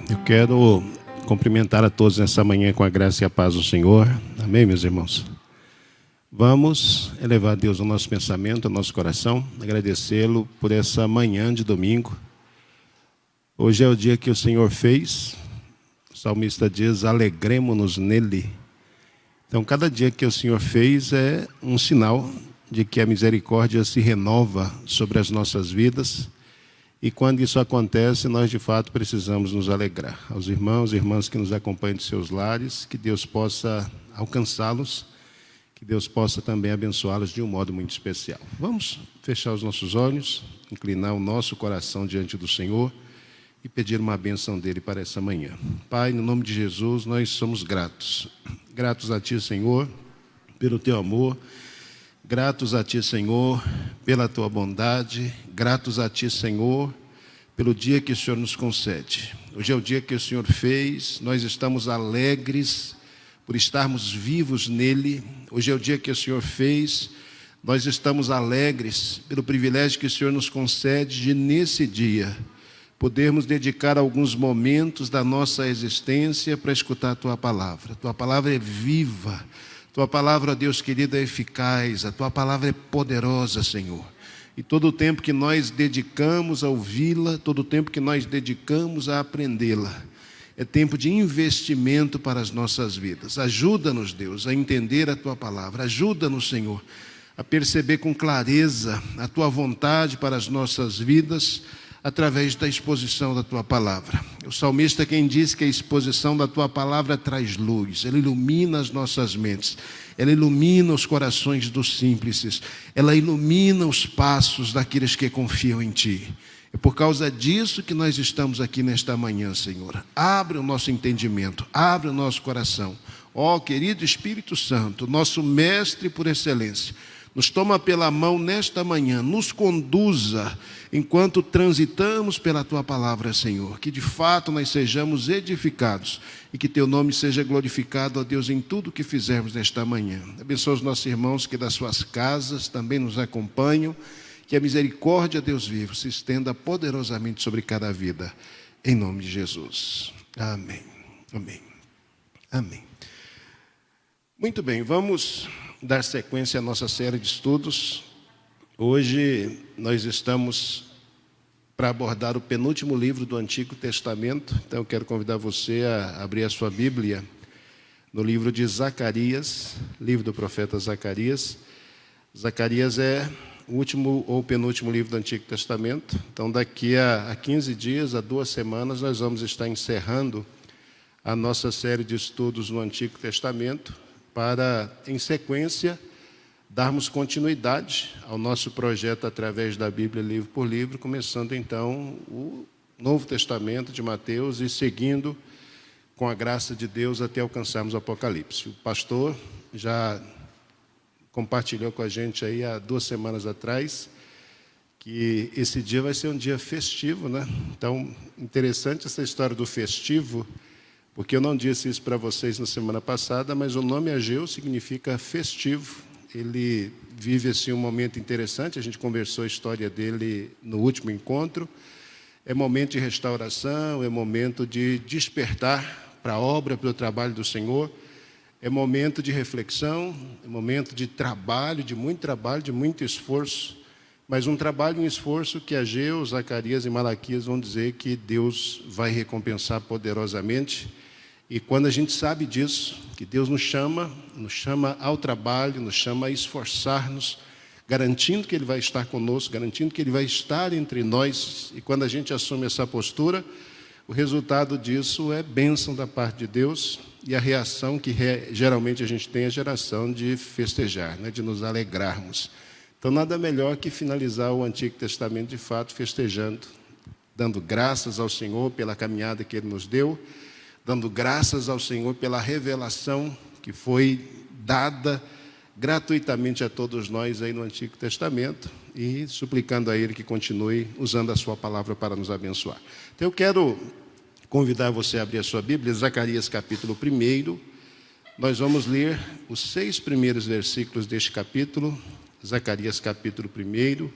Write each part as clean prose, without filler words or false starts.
Eu quero cumprimentar a todos nessa manhã com a graça e a paz do Senhor. Amém, meus irmãos? Vamos elevar a Deus o nosso pensamento, o nosso coração, agradecê-lo por essa manhã de domingo. Hoje é o dia que o Senhor fez. O salmista diz, alegremo-nos nele. Então, cada dia que o Senhor fez é um sinal de que a misericórdia se renova sobre as nossas vidas. E quando isso acontece, nós de fato precisamos nos alegrar. Aos irmãos e irmãs que nos acompanham de seus lares, que Deus possa alcançá-los, que Deus possa também abençoá-los de um modo muito especial. Vamos fechar os nossos olhos, inclinar o nosso coração diante do Senhor e pedir uma bênção dele para essa manhã. Pai, no nome de Jesus, nós somos gratos. Gratos a Ti, Senhor, pelo Teu amor. Gratos a Ti, Senhor, pela Tua bondade. Gratos a Ti, Senhor, pelo dia que o Senhor nos concede. Hoje é o dia que o Senhor fez. Nós estamos alegres por estarmos vivos nele. Hoje é o dia que o Senhor fez. Nós estamos alegres pelo privilégio que o Senhor nos concede de, nesse dia, podermos dedicar alguns momentos da nossa existência para escutar a Tua palavra. A Tua palavra é viva. Tua palavra, Deus querido, é eficaz. A Tua palavra é poderosa, Senhor. E todo o tempo que nós dedicamos a ouvi-la, todo o tempo que nós dedicamos a aprendê-la, é tempo de investimento para as nossas vidas. Ajuda-nos, Deus, a entender a Tua palavra. Ajuda-nos, Senhor, a perceber com clareza a Tua vontade para as nossas vidas, através da exposição da Tua palavra. O salmista quem diz que a exposição da Tua palavra traz luz, ela ilumina as nossas mentes, ela ilumina os corações dos simples, ela ilumina os passos daqueles que confiam em Ti. É por causa disso que nós estamos aqui nesta manhã, Senhor. Abre o nosso entendimento, abre o nosso coração. Ó, querido Espírito Santo, nosso mestre por excelência, nos toma pela mão nesta manhã, nos conduza enquanto transitamos pela Tua palavra, Senhor. Que de fato nós sejamos edificados e que Teu nome seja glorificado, ó Deus, em tudo que fizermos nesta manhã. Abençoa os nossos irmãos que das suas casas também nos acompanham. Que a misericórdia, Deus vivo, se estenda poderosamente sobre cada vida. Em nome de Jesus. Amém. Amém. Amém. Muito bem, vamos dar sequência à nossa série de estudos. Hoje nós estamos para abordar o penúltimo livro do Antigo Testamento. Então eu quero convidar você a abrir a sua Bíblia no livro de Zacarias, livro do profeta Zacarias. Zacarias é o último ou penúltimo livro do Antigo Testamento. Então daqui a 15 dias, a 2 semanas, nós vamos estar encerrando a nossa série de estudos no Antigo Testamento, para, em sequência, darmos continuidade ao nosso projeto através da Bíblia, livro por livro, começando então o Novo Testamento de Mateus e seguindo com a graça de Deus até alcançarmos o Apocalipse. O pastor já compartilhou com a gente aí há 2 semanas atrás que esse dia vai ser um dia festivo, né? Então, interessante essa história do festivo, porque eu não disse isso para vocês na semana passada, mas o nome Ageu significa festivo. Ele vive assim um momento interessante, a gente conversou a história dele no último encontro. É momento de restauração, é momento de despertar para a obra, para o trabalho do Senhor. É momento de reflexão, é momento de trabalho, de muito esforço. Mas um trabalho e um esforço que Ageu, Zacarias e Malaquias vão dizer que Deus vai recompensar poderosamente. E quando a gente sabe disso, que Deus nos chama ao trabalho, nos chama a esforçar-nos, garantindo que Ele vai estar conosco, garantindo que Ele vai estar entre nós. E quando a gente assume essa postura, o resultado disso é bênção da parte de Deus. E a reação que geralmente a gente tem é a geração de festejar, né, de nos alegrarmos. Então nada melhor que finalizar o Antigo Testamento de fato festejando, dando graças ao Senhor pela caminhada que Ele nos deu, dando graças ao Senhor pela revelação que foi dada gratuitamente a todos nós aí no Antigo Testamento e suplicando a Ele que continue usando a sua palavra para nos abençoar. Então eu quero convidar você a abrir a sua Bíblia, Zacarias capítulo 1. Nós vamos ler os 6 primeiros versículos deste capítulo, Zacarias capítulo 1.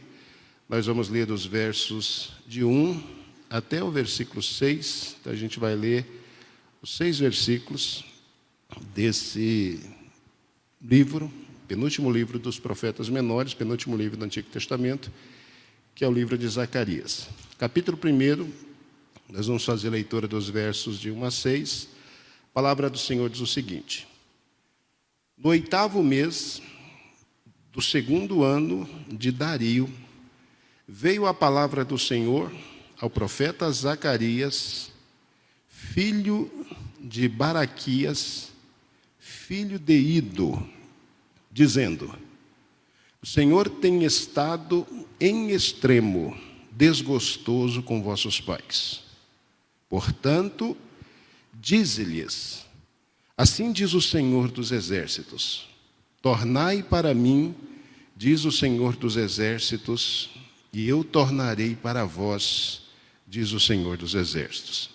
Nós vamos ler dos versos de 1 até o versículo 6. Então, a gente vai ler os 6 versículos desse livro, penúltimo livro dos profetas menores, penúltimo livro do Antigo Testamento, que é o livro de Zacarias. Capítulo 1, nós vamos fazer a leitura dos versos de 1 a 6. A palavra do Senhor diz o seguinte: no 8º mês do 2º ano de Dario, veio a palavra do Senhor ao profeta Zacarias, filho de Baraquias, filho de Ido, dizendo: o Senhor tem estado em extremo desgostoso com vossos pais. Portanto, dize-lhes: assim diz o Senhor dos Exércitos, tornai para mim, diz o Senhor dos Exércitos, e eu tornarei para vós, diz o Senhor dos Exércitos.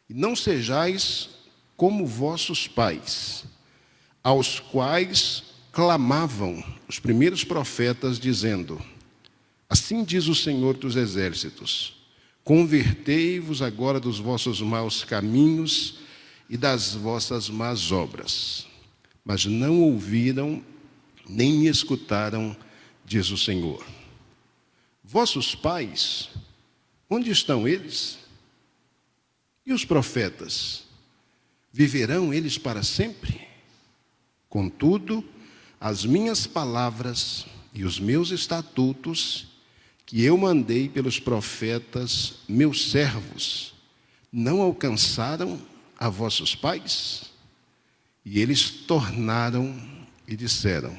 E não sejais como vossos pais, aos quais clamavam os primeiros profetas, dizendo: assim diz o Senhor dos Exércitos, convertei-vos agora dos vossos maus caminhos e das vossas más obras. Mas não ouviram, nem me escutaram, diz o Senhor. Vossos pais, onde estão eles? E os profetas, viverão eles para sempre? Contudo, as minhas palavras e os meus estatutos, que eu mandei pelos profetas, meus servos, não alcançaram a vossos pais? E eles tornaram e disseram: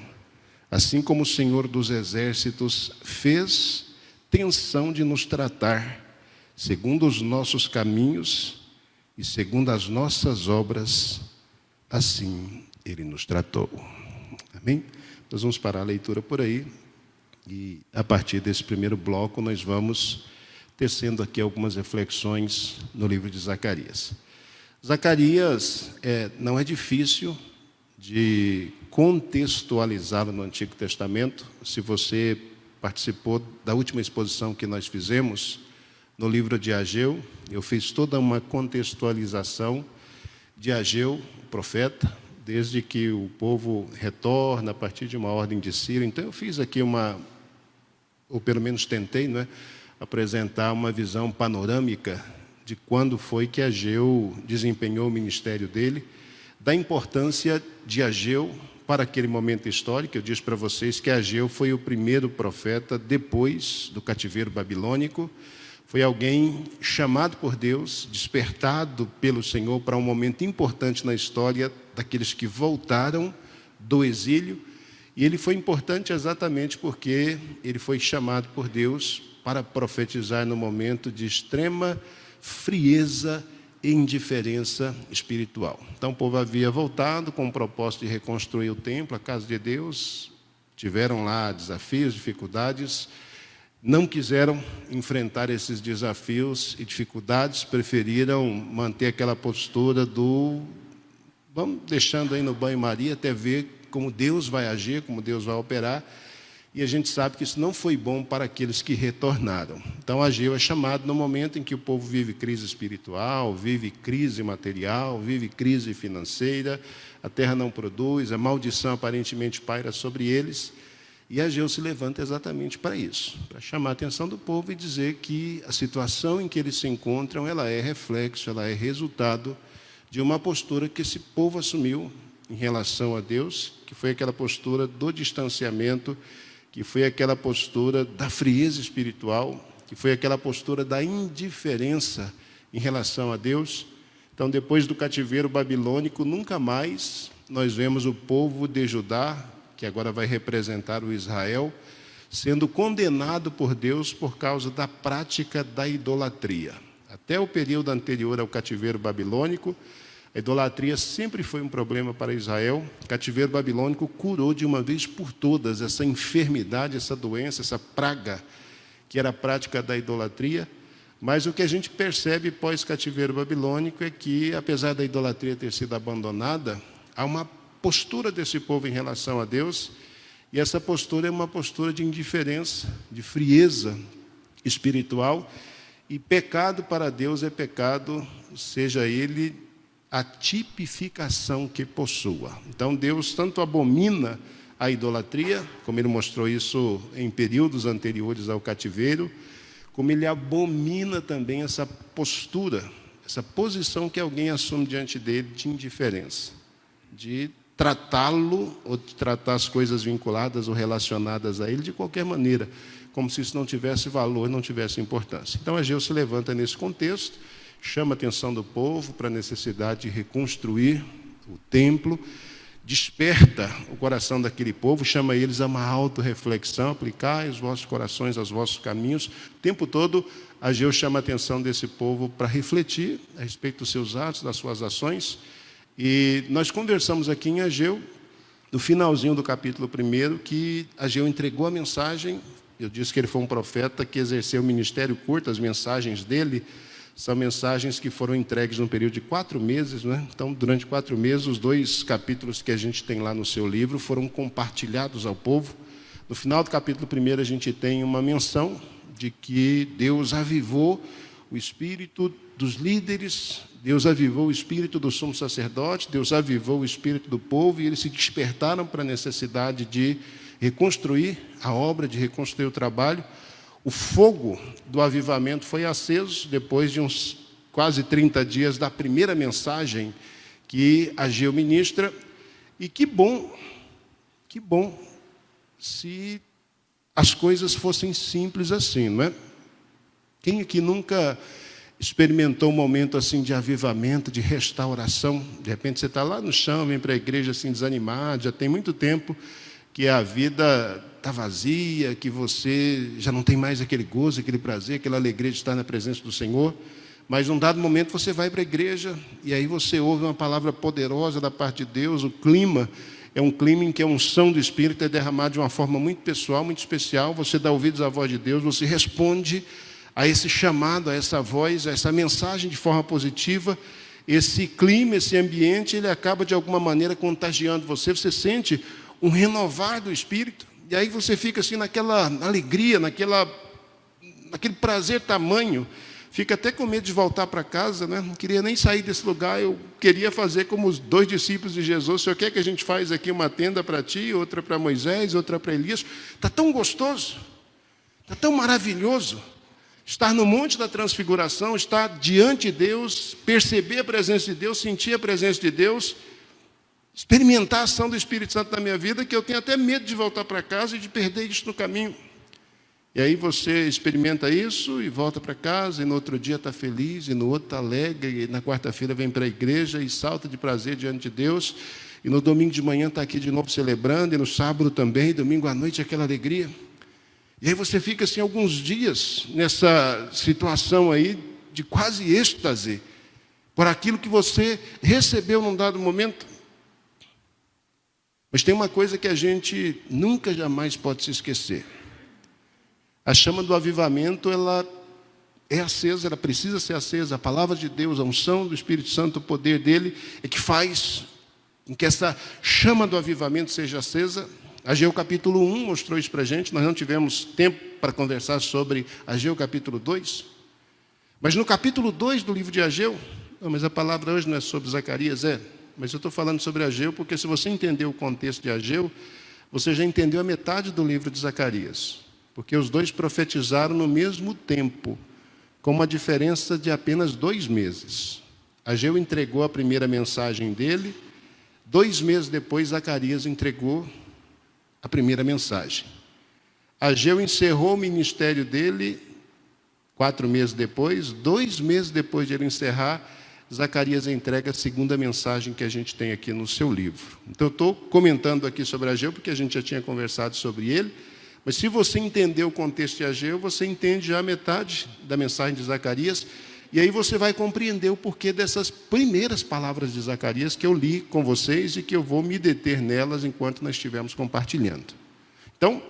assim como o Senhor dos Exércitos fez tensão de nos tratar, segundo os nossos caminhos e segundo as nossas obras, assim Ele nos tratou. Amém? Nós vamos parar a leitura por aí. E a partir desse primeiro bloco nós vamos tecendo aqui algumas reflexões no livro de Zacarias. Zacarias não é difícil de contextualizá-lo no Antigo Testamento. Se você participou da última exposição que nós fizemos no livro de Ageu, eu fiz toda uma contextualização de Ageu, o profeta, desde que o povo retorna a partir de uma ordem de Ciro. Então eu fiz aqui ou pelo menos tentei, apresentar uma visão panorâmica de quando foi que Ageu desempenhou o ministério dele, da importância de Ageu para aquele momento histórico. Eu disse para vocês que Ageu foi o primeiro profeta depois do cativeiro babilônico. Foi alguém chamado por Deus, despertado pelo Senhor para um momento importante na história daqueles que voltaram do exílio. E ele foi importante exatamente porque ele foi chamado por Deus para profetizar no momento de extrema frieza e indiferença espiritual. Então o povo havia voltado com o propósito de reconstruir o templo, a casa de Deus. Tiveram lá desafios, dificuldades. Não quiseram enfrentar esses desafios e dificuldades, preferiram manter aquela postura vamos deixando aí no banho-maria até ver como Deus vai agir, como Deus vai operar. E a gente sabe que isso não foi bom para aqueles que retornaram. Então Ageu é chamado no momento em que o povo vive crise espiritual, vive crise material, vive crise financeira, a terra não produz, a maldição aparentemente paira sobre eles. E Ageu se levanta exatamente para isso, para chamar a atenção do povo e dizer que a situação em que eles se encontram, ela é reflexo, ela é resultado de uma postura que esse povo assumiu em relação a Deus, que foi aquela postura do distanciamento, que foi aquela postura da frieza espiritual, que foi aquela postura da indiferença em relação a Deus. Então, depois do cativeiro babilônico, nunca mais nós vemos o povo de Judá, que agora vai representar o Israel, sendo condenado por Deus por causa da prática da idolatria. Até o período anterior ao cativeiro babilônico, a idolatria sempre foi um problema para Israel. O cativeiro babilônico curou de uma vez por todas essa enfermidade, essa doença, essa praga, que era a prática da idolatria. Mas o que a gente percebe pós-cativeiro babilônico é que, apesar da idolatria ter sido abandonada, há uma postura desse povo em relação a Deus, e essa postura é uma postura de indiferença, de frieza espiritual, E pecado para Deus é pecado, seja ele a tipificação que possua. Então Deus tanto abomina a idolatria, como ele mostrou isso em períodos anteriores ao cativeiro, como ele abomina também essa postura, essa posição que alguém assume diante dele de indiferença, de tratá-lo ou de tratar as coisas vinculadas ou relacionadas a ele de qualquer maneira, como se isso não tivesse valor, não tivesse importância. Então Ageu se levanta nesse contexto, chama a atenção do povo para a necessidade de reconstruir o templo, desperta o coração daquele povo, chama eles a uma autorreflexão, aplicai os vossos corações aos vossos caminhos. O tempo todo, Ageu chama a atenção desse povo para refletir a respeito dos seus atos, das suas ações. E nós conversamos aqui em Ageu, no finalzinho do capítulo 1, que Ageu entregou a mensagem. Eu disse que ele foi um profeta que exerceu o ministério curto, as mensagens dele são mensagens que foram entregues num período de 4 meses, né? Então, durante 4 meses, os 2 capítulos que a gente tem lá no seu livro foram compartilhados ao povo. No final do capítulo 1, a gente tem uma menção de que Deus avivou o espírito dos líderes, Deus avivou o espírito do sumo sacerdote, Deus avivou o espírito do povo, e eles se despertaram para a necessidade de reconstruir a obra, de reconstruir o trabalho. O fogo do avivamento foi aceso depois de uns quase 30 dias da primeira mensagem que Ageu ministra. E que bom se as coisas fossem simples assim, não é? Quem aqui nunca experimentou um momento assim de avivamento, de restauração? De repente você está lá no chão, vem para a igreja assim desanimado, já tem muito tempo que a vida está vazia, que você já não tem mais aquele gozo, aquele prazer, aquela alegria de estar na presença do Senhor, mas num dado momento você vai para a igreja e aí você ouve uma palavra poderosa da parte de Deus. O clima é um clima em que a unção do Espírito é derramada de uma forma muito pessoal, muito especial. Você dá ouvidos à voz de Deus, você responde a esse chamado, a essa voz, a essa mensagem de forma positiva. Esse clima, esse ambiente, ele acaba de alguma maneira contagiando você. Você sente um renovar do Espírito, e aí você fica assim naquela alegria, naquele prazer tamanho, fica até com medo de voltar para casa, né? Não queria nem sair desse lugar. Eu queria fazer como os 2 discípulos de Jesus. O Senhor quer que a gente faz aqui uma tenda para ti, outra para Moisés, outra para Elias? Está tão gostoso, está tão maravilhoso estar no Monte da Transfiguração, estar diante de Deus, perceber a presença de Deus, sentir a presença de Deus, experimentar a ação do Espírito Santo na minha vida, que eu tenho até medo de voltar para casa e de perder isso no caminho. E aí você experimenta isso e volta para casa, e no outro dia está feliz, e no outro está alegre, e na quarta-feira vem para a igreja e salta de prazer diante de Deus, e no domingo de manhã está aqui de novo celebrando, e no sábado também, domingo à noite aquela alegria. E aí você fica assim alguns dias nessa situação aí de quase êxtase por aquilo que você recebeu num dado momento. Mas tem uma coisa que a gente nunca, jamais pode se esquecer. A chama do avivamento, ela é acesa, ela precisa ser acesa. A palavra de Deus, a unção do Espírito Santo, o poder dele, é que faz com que essa chama do avivamento seja acesa. Ageu capítulo 1 mostrou isso para a gente. Nós não tivemos tempo para conversar sobre Ageu capítulo 2. Mas no capítulo 2 do livro de Ageu, mas a palavra hoje não é sobre Zacarias, mas eu estou falando sobre Ageu, porque se você entender o contexto de Ageu, você já entendeu a metade do livro de Zacarias. Porque os 2 profetizaram no mesmo tempo, com uma diferença de apenas 2 meses. Ageu entregou a primeira mensagem dele, 2 meses depois Zacarias entregou a primeira mensagem. Ageu encerrou o ministério dele 4 meses depois. 2 meses depois de ele encerrar, Zacarias entrega a segunda mensagem que a gente tem aqui no seu livro. Então eu estou comentando aqui sobre Ageu, porque a gente já tinha conversado sobre ele, mas se você entender o contexto de Ageu, você entende já a metade da mensagem de Zacarias, e aí você vai compreender o porquê dessas primeiras palavras de Zacarias que eu li com vocês e que eu vou me deter nelas enquanto nós estivermos compartilhando. Então,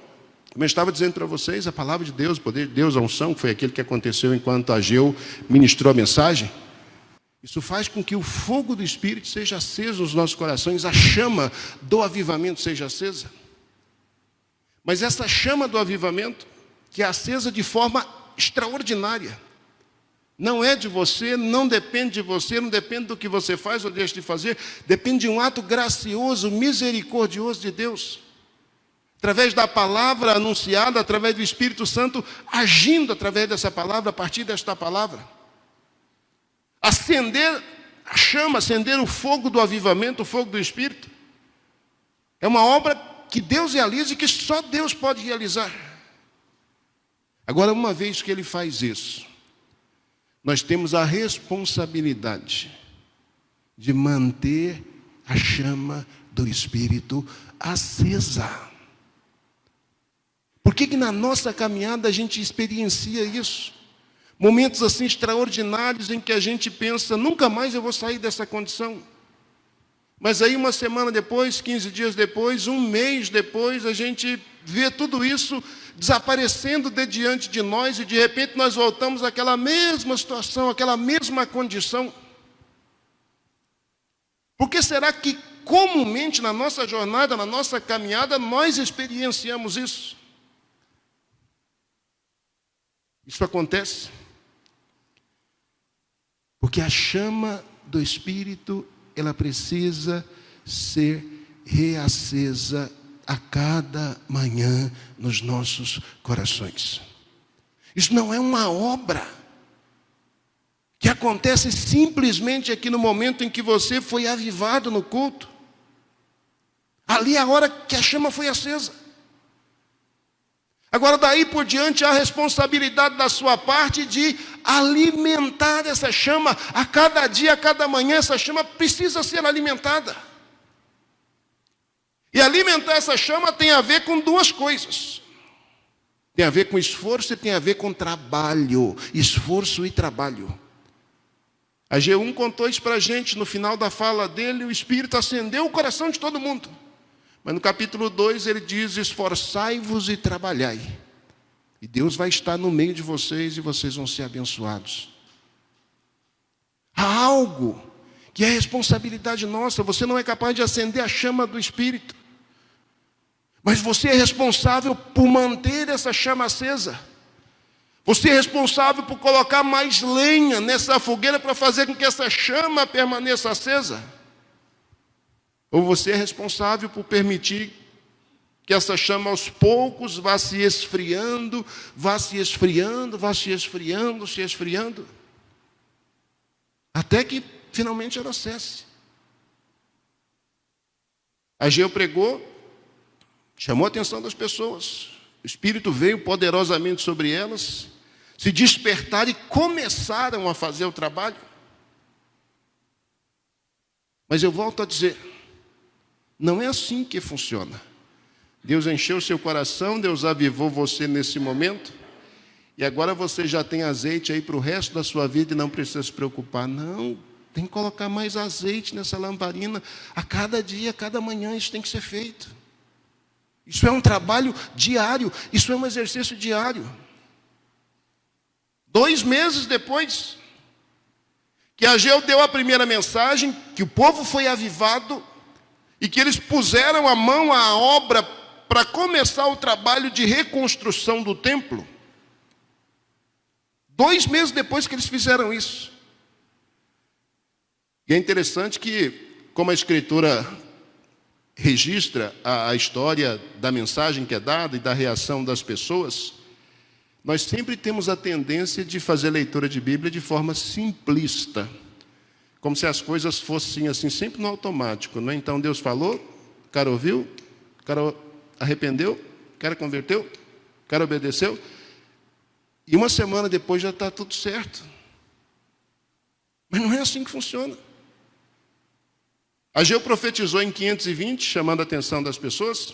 como eu estava dizendo para vocês, a palavra de Deus, o poder de Deus, a unção, que foi aquilo que aconteceu enquanto Ageu ministrou a mensagem, isso faz com que o fogo do Espírito seja aceso nos nossos corações, a chama do avivamento seja acesa. Mas essa chama do avivamento, que é acesa de forma extraordinária, Não é de você, não depende de você, não depende do que você faz ou deixa de fazer, depende de um ato gracioso, misericordioso de Deus. Através da palavra anunciada, através do Espírito Santo, agindo através dessa palavra, a partir desta palavra. Acender a chama, acender o fogo do avivamento, o fogo do Espírito. É uma obra que Deus realiza e que só Deus pode realizar. Agora, uma vez que Ele faz isso, nós temos a responsabilidade de manter a chama do Espírito acesa. Por que na nossa caminhada a gente experiencia isso? Momentos assim extraordinários em que a gente pensa, nunca mais eu vou sair dessa condição. Mas aí uma semana depois, 15 dias depois, um mês depois, a gente vê tudo isso desaparecendo de diante de nós e de repente nós voltamos àquela mesma situação, àquela mesma condição. Por que será que comumente na nossa jornada, na nossa caminhada, nós experienciamos isso? Isso acontece porque a chama do Espírito, ela precisa ser reacesa a cada manhã nos nossos corações. Isso não é uma obra que acontece simplesmente aqui no momento em que você foi avivado no culto. Ali é a hora que a chama foi acesa. Agora, daí por diante, há a responsabilidade da sua parte de alimentar essa chama. A cada dia, a cada manhã, essa chama precisa ser alimentada. E alimentar essa chama tem a ver com duas coisas. Tem a ver com esforço e tem a ver com trabalho. Esforço e trabalho. A G1 contou isso para a gente no final da fala dele. O Espírito acendeu o coração de todo mundo. Mas no capítulo 2 ele diz, esforçai-vos e trabalhai. E Deus vai estar no meio de vocês e vocês vão ser abençoados. Há algo que é responsabilidade nossa. Você não é capaz de acender a chama do Espírito. Mas você é responsável por manter essa chama acesa. Você é responsável por colocar mais lenha nessa fogueira para fazer com que essa chama permaneça acesa. Ou você é responsável por permitir que essa chama aos poucos vá se esfriando, vá se esfriando, vá se esfriando, se esfriando, até que finalmente ela cesse. Ageu pregou, chamou a atenção das pessoas, o Espírito veio poderosamente sobre elas, se despertaram e começaram a fazer o trabalho. Mas eu volto a dizer, não é assim que funciona. Deus encheu o seu coração, Deus avivou você nesse momento, e agora você já tem azeite aí para o resto da sua vida e não precisa se preocupar. Não, tem que colocar mais azeite nessa lamparina. A cada dia, a cada manhã isso tem que ser feito. Isso é um trabalho diário, isso é um exercício diário. 2 meses depois que Ageu deu a primeira mensagem, que o povo foi avivado, e que eles puseram a mão à obra para começar o trabalho de reconstrução do templo. 2 meses depois que eles fizeram isso. E é interessante que, como a Escritura registra a história da mensagem que é dada e da reação das pessoas, nós sempre temos a tendência de fazer leitura de Bíblia de forma simplista. Como se as coisas fossem assim, sempre no automático, não é? Então Deus falou, o cara ouviu, o cara arrependeu, o cara converteu, o cara obedeceu, e uma semana depois já está tudo certo. Mas não é assim que funciona. Ageu profetizou em 520, chamando a atenção das pessoas.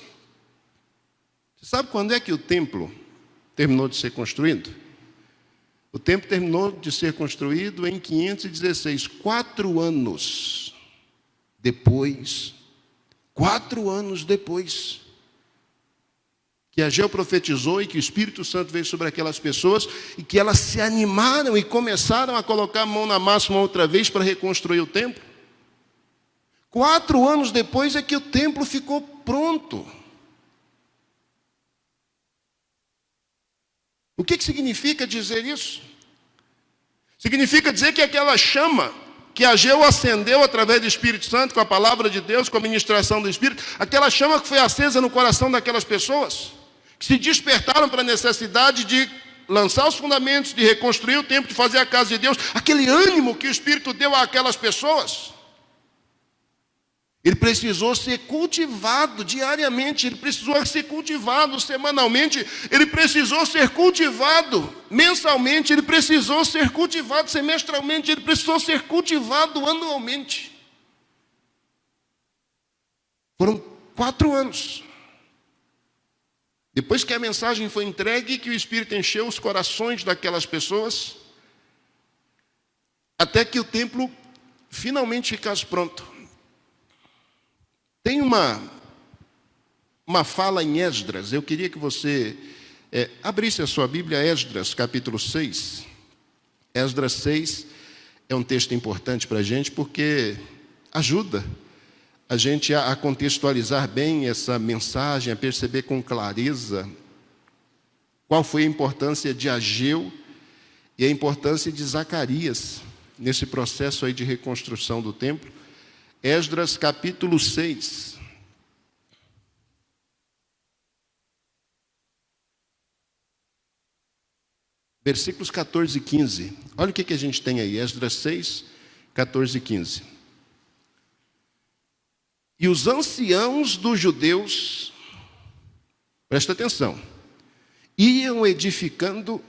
Você sabe quando é que o templo terminou de ser construído? O templo terminou de ser construído em 516, 4 anos depois. 4 anos depois que Ageu profetizou e que o Espírito Santo veio sobre aquelas pessoas e que elas se animaram e começaram a colocar a mão na massa uma outra vez para reconstruir o templo. 4 anos depois é que o templo ficou pronto. O que significa dizer isso? Significa dizer que aquela chama que Ageu acendeu através do Espírito Santo, com a palavra de Deus, com a ministração do Espírito, aquela chama que foi acesa no coração daquelas pessoas, que se despertaram para a necessidade de lançar os fundamentos, de reconstruir o templo, de fazer a casa de Deus, aquele ânimo que o Espírito deu àquelas pessoas, ele precisou ser cultivado diariamente, ele precisou ser cultivado semanalmente, ele precisou ser cultivado mensalmente, ele precisou ser cultivado semestralmente, ele precisou ser cultivado anualmente. Foram 4 anos. Depois que a mensagem foi entregue, que o Espírito encheu os corações daquelas pessoas, até que o templo finalmente ficasse pronto. Tem uma fala em Esdras, eu queria que você abrisse a sua Bíblia, Esdras, capítulo 6. Esdras 6 é um texto importante para a gente, porque ajuda a gente a contextualizar bem essa mensagem, a perceber com clareza qual foi a importância de Ageu e a importância de Zacarias nesse processo aí de reconstrução do templo. Esdras capítulo 6. Versículos 14 e 15. Olha o que a gente tem aí, Esdras 6, 14 e 15. E os anciãos dos judeus, presta atenção, iam edificando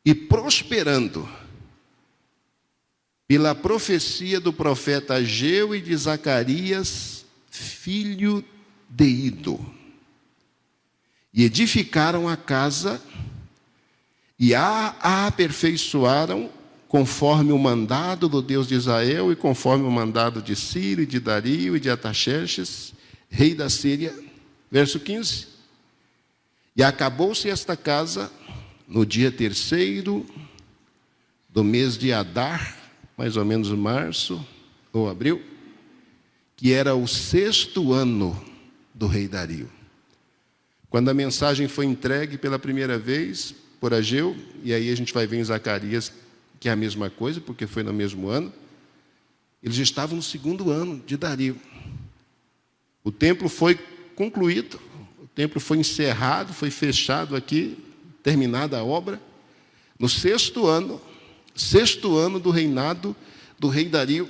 e prosperando pela profecia do profeta Ageu e de Zacarias, filho de Ido. E edificaram a casa e a aperfeiçoaram conforme o mandado do Deus de Israel e conforme o mandado de Ciro e de Dario e de Artaxerxes, rei da Síria. Verso 15. E acabou-se esta casa no dia 3º do mês de Adar, mais ou menos março ou abril, que era o 6º ano do rei Dario. Quando a mensagem foi entregue pela primeira vez por Ageu, e aí a gente vai ver em Zacarias que é a mesma coisa, porque foi no mesmo ano, eles estavam no 2º ano de Dario. O templo foi concluído, o templo foi encerrado, foi fechado aqui, terminada a obra, no 6º ano do reinado do rei Dario.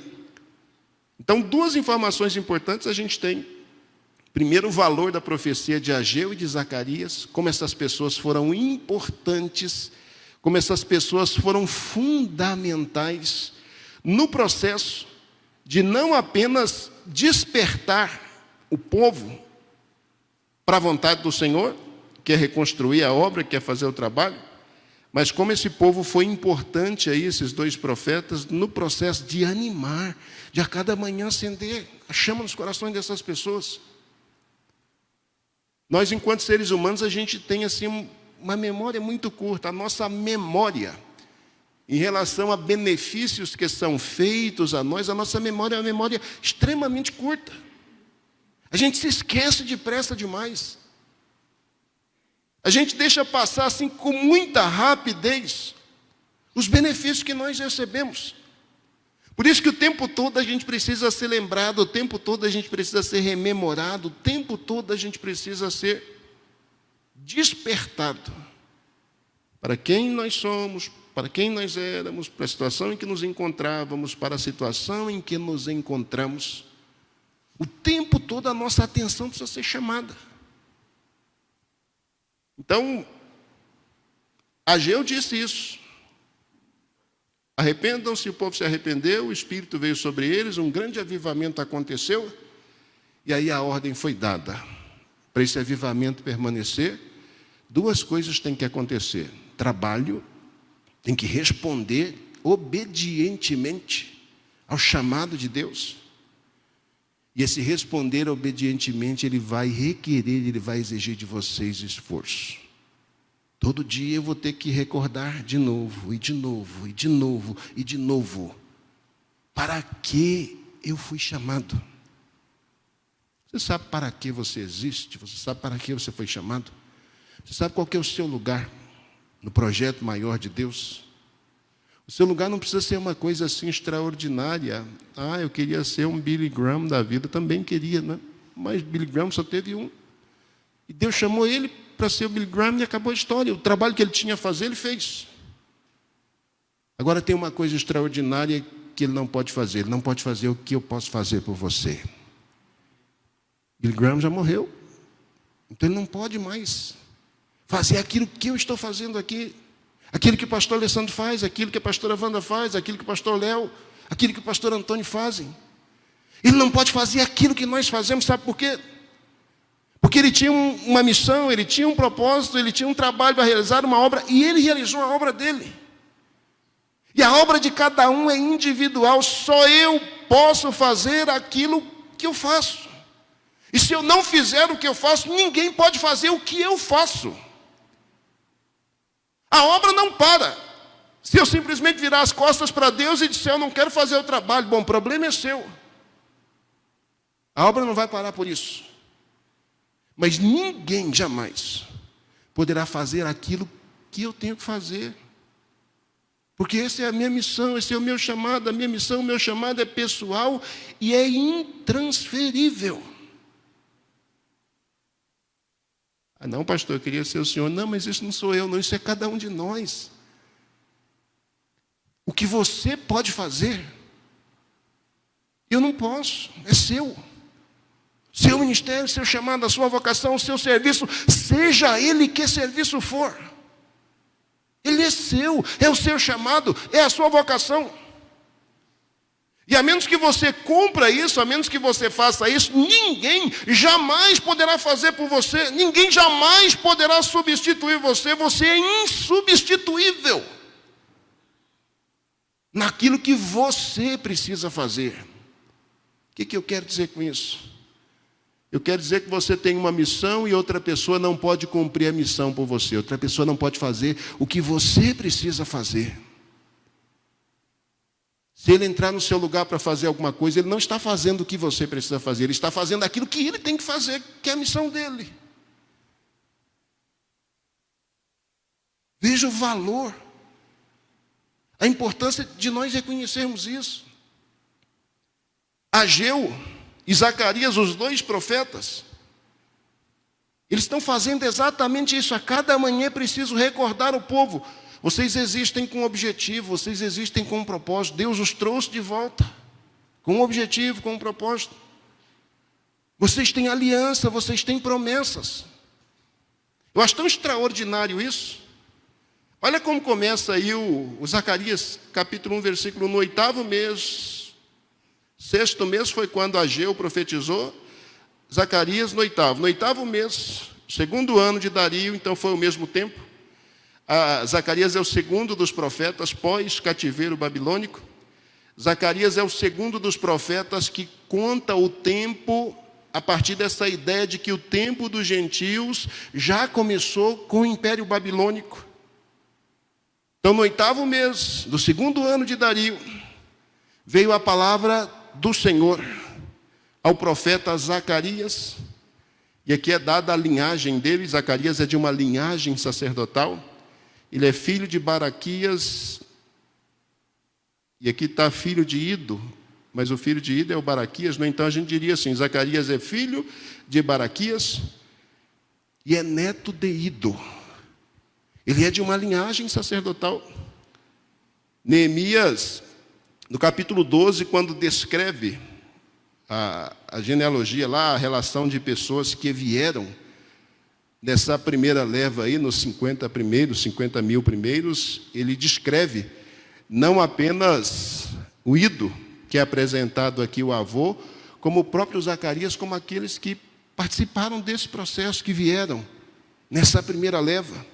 Então, 2 informações importantes a gente tem. Primeiro, o valor da profecia de Ageu e de Zacarias, como essas pessoas foram importantes, como essas pessoas foram fundamentais no processo de não apenas despertar o povo para a vontade do Senhor, que é reconstruir a obra, que é fazer o trabalho, mas como esse povo foi importante aí, esses 2 profetas, no processo de animar, de a cada manhã acender a chama nos corações dessas pessoas. Nós, enquanto seres humanos, a gente tem assim uma memória muito curta. A nossa memória, em relação a benefícios que são feitos a nós, a nossa memória é uma memória extremamente curta. A gente se esquece depressa demais. A gente deixa passar assim com muita rapidez os benefícios que nós recebemos. Por isso que o tempo todo a gente precisa ser lembrado, o tempo todo a gente precisa ser rememorado, o tempo todo a gente precisa ser despertado para quem nós somos, para quem nós éramos, para a situação em que nos encontrávamos, para a situação em que nos encontramos. O tempo todo a nossa atenção precisa ser chamada. Então, Ageu disse isso. Arrependam-se, o povo se arrependeu, o Espírito veio sobre eles, um grande avivamento aconteceu, e aí a ordem foi dada. Para esse avivamento permanecer, 2 coisas têm que acontecer. Trabalho, tem que responder obedientemente ao chamado de Deus. E esse responder obedientemente, ele vai requerer, ele vai exigir de vocês esforço. Todo dia eu vou ter que recordar de novo, e de novo, e de novo, e de novo. Para que eu fui chamado? Você sabe para que você existe? Você sabe para que você foi chamado? Você sabe qual que é o seu lugar no projeto maior de Deus? O seu lugar não precisa ser uma coisa assim extraordinária. Ah, eu queria ser um Billy Graham da vida. Também queria, né? Mas Billy Graham só teve um. E Deus chamou ele para ser o Billy Graham e acabou a história. O trabalho que ele tinha a fazer, ele fez. Agora tem uma coisa extraordinária que ele não pode fazer. Ele não pode fazer o que eu posso fazer por você. Billy Graham já morreu. Então ele não pode mais fazer aquilo que eu estou fazendo aqui. Aquilo que o pastor Alessandro faz, aquilo que a pastora Wanda faz, aquilo que o pastor Léo, aquilo que o pastor Antônio fazem. Ele não pode fazer aquilo que nós fazemos, sabe por quê? Porque ele tinha uma missão, ele tinha um propósito, ele tinha um trabalho para realizar uma obra, e ele realizou a obra dele. E a obra de cada um é individual, só eu posso fazer aquilo que eu faço. E se eu não fizer o que eu faço, ninguém pode fazer o que eu faço. A obra não para. Se eu simplesmente virar as costas para Deus e disser, eu não quero fazer o trabalho, bom, o problema é seu. A obra não vai parar por isso. Mas ninguém jamais poderá fazer aquilo que eu tenho que fazer. Porque essa é a minha missão, esse é o meu chamado, a minha missão, o meu chamado é pessoal e é intransferível. Ah, não, pastor, eu queria ser o senhor. Não, mas isso não sou eu, não, isso é cada um de nós. O que você pode fazer, eu não posso, é seu. Seu ministério, seu chamado, a sua vocação, o seu serviço, seja ele que serviço for. Ele é seu, é o seu chamado, é a sua vocação. E a menos que você cumpra isso, a menos que você faça isso, ninguém jamais poderá fazer por você, ninguém jamais poderá substituir você, você é insubstituível naquilo que você precisa fazer. O que eu quero dizer com isso? Eu quero dizer que você tem uma missão e outra pessoa não pode cumprir a missão por você, outra pessoa não pode fazer o que você precisa fazer. Se ele entrar no seu lugar para fazer alguma coisa, ele não está fazendo o que você precisa fazer, ele está fazendo aquilo que ele tem que fazer, que é a missão dele. Veja o valor, a importância de nós reconhecermos isso. Ageu e Zacarias, os dois profetas, eles estão fazendo exatamente isso. A cada manhã é preciso recordar o povo. Vocês existem com um objetivo, vocês existem com um propósito. Deus os trouxe de volta, com um objetivo, com um propósito. Vocês têm aliança, vocês têm promessas. Eu acho tão extraordinário isso. Olha como começa aí o Zacarias, capítulo 1, versículo 1. No 8º mês, 6º mês foi quando Ageu profetizou, Zacarias no 8º. No 8º mês, 2º ano de Dario, então foi o mesmo tempo. Zacarias é o segundo dos profetas pós-cativeiro babilônico. Zacarias é o segundo dos profetas que conta o tempo a partir dessa ideia de que o tempo dos gentios já começou com o Império Babilônico. Então, no 8º mês do 2º ano de Dario, veio a palavra do Senhor ao profeta Zacarias, e aqui é dada a linhagem dele. Zacarias é de uma linhagem sacerdotal. Ele é filho de Baraquias, e aqui está filho de Ido, mas o filho de Ido é o Baraquias. No então a gente diria assim, Zacarias é filho de Baraquias e é neto de Ido. Ele é de uma linhagem sacerdotal. Neemias, no capítulo 12, quando descreve a genealogia lá, a relação de pessoas que vieram nessa primeira leva aí, nos 50 primeiros, 50 mil primeiros, ele descreve não apenas o Ido, que é apresentado aqui o avô, como o próprio Zacarias, como aqueles que participaram desse processo, que vieram nessa primeira leva.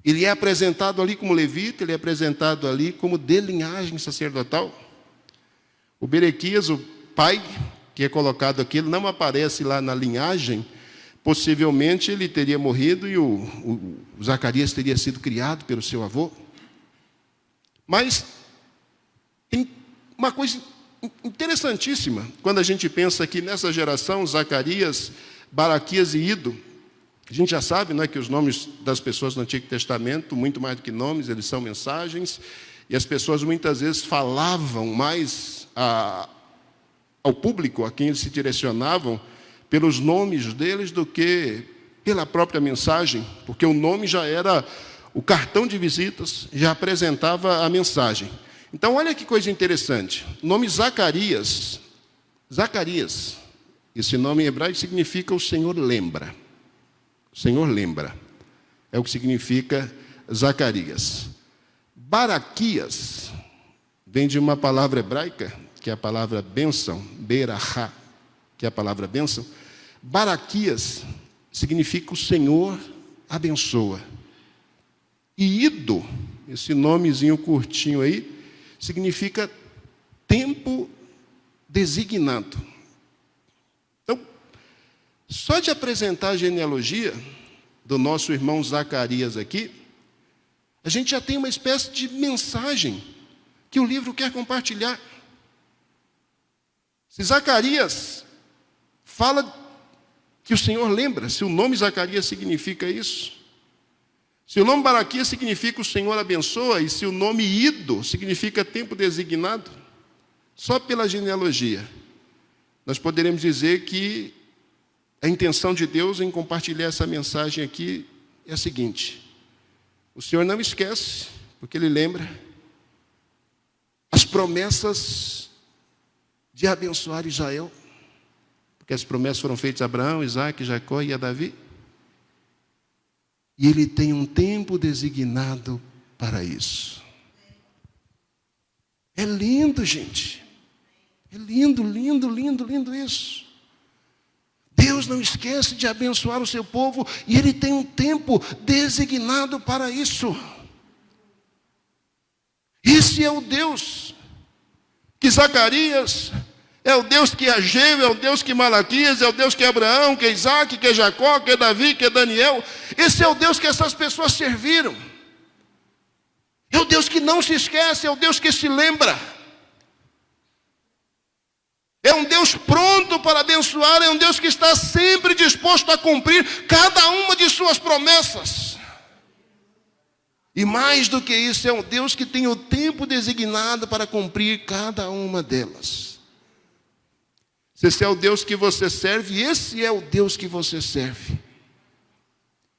Ele é apresentado ali como levita, ele é apresentado ali como de linhagem sacerdotal. O Berequias, o pai, que é colocado aqui, ele não aparece lá na linhagem. Possivelmente ele teria morrido e o Zacarias teria sido criado pelo seu avô. Mas tem uma coisa interessantíssima quando a gente pensa aqui nessa geração, Zacarias, Baraquias e Ido. A gente já sabe, não é, que os nomes das pessoas no Antigo Testamento, muito mais do que nomes, eles são mensagens. E as pessoas muitas vezes falavam mais ao público a quem eles se direcionavam pelos nomes deles do que pela própria mensagem, porque o nome já era o cartão de visitas, já apresentava a mensagem. Então, olha que coisa interessante. O nome Zacarias, esse nome em hebraico significa o Senhor lembra. O Senhor lembra. É o que significa Zacarias. Baraquias vem de uma palavra hebraica, que é a palavra bênção, berachá, que é a palavra bênção. Baraquias significa o Senhor abençoa. E Ido, esse nomezinho curtinho aí, significa tempo designado. Então, só de apresentar a genealogia do nosso irmão Zacarias aqui, a gente já tem uma espécie de mensagem que o livro quer compartilhar. Se Zacarias fala que o Senhor lembra, se o nome Zacarias significa isso, se o nome Baraquias significa o Senhor abençoa, e se o nome Ido significa tempo designado, só pela genealogia, nós poderemos dizer que a intenção de Deus em compartilhar essa mensagem aqui é a seguinte: o Senhor não esquece, porque Ele lembra, as promessas de abençoar Israel, porque as promessas foram feitas a Abraão, Isaac, Jacó e a Davi. E Ele tem um tempo designado para isso. É lindo, gente. É lindo, lindo, lindo, lindo isso. Deus não esquece de abençoar o seu povo e Ele tem um tempo designado para isso. Esse é o Deus que Zacarias, é o Deus que é Ageu, é o Deus que Malaquias, é o Deus que é Abraão, que é Isaac, que é Jacó, que é Davi, que é Daniel. Esse é o Deus que essas pessoas serviram. É o Deus que não se esquece, é o Deus que se lembra. É um Deus pronto para abençoar, é um Deus que está sempre disposto a cumprir cada uma de suas promessas. E mais do que isso, é um Deus que tem o tempo designado para cumprir cada uma delas. Se esse é o Deus que você serve, esse é o Deus que você serve.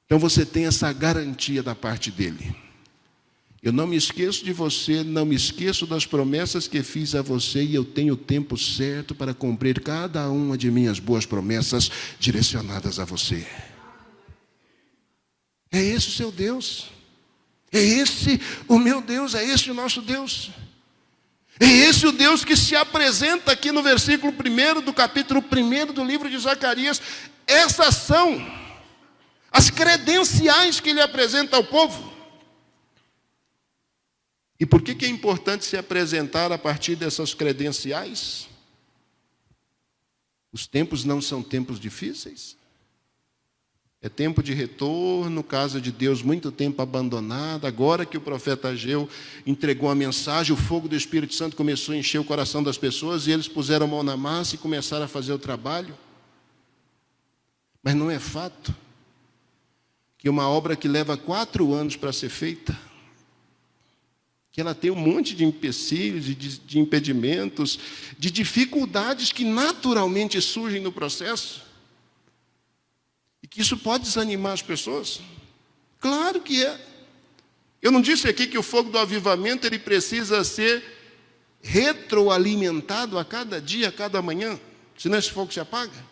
Então você tem essa garantia da parte dele. Eu não me esqueço de você, não me esqueço das promessas que fiz a você, e eu tenho o tempo certo para cumprir cada uma de minhas boas promessas direcionadas a você. É esse o seu Deus. É esse o meu Deus, é esse o nosso Deus. É esse o Deus que se apresenta aqui no versículo 1 do capítulo 1 do livro de Zacarias. Essas são as credenciais que ele apresenta ao povo. E por que é importante se apresentar a partir dessas credenciais? Os tempos não são tempos difíceis. É tempo de retorno, casa de Deus muito tempo abandonada. Agora que o profeta Ageu entregou a mensagem, o fogo do Espírito Santo começou a encher o coração das pessoas e eles puseram a mão na massa e começaram a fazer o trabalho. Mas não é fato que uma obra que leva 4 anos para ser feita, que ela tem um monte de empecilhos, de impedimentos, de dificuldades que naturalmente surgem no processo, e que isso pode desanimar as pessoas? Claro que é. Eu não disse aqui que o fogo do avivamento ele precisa ser retroalimentado a cada dia, a cada manhã, senão esse fogo se apaga.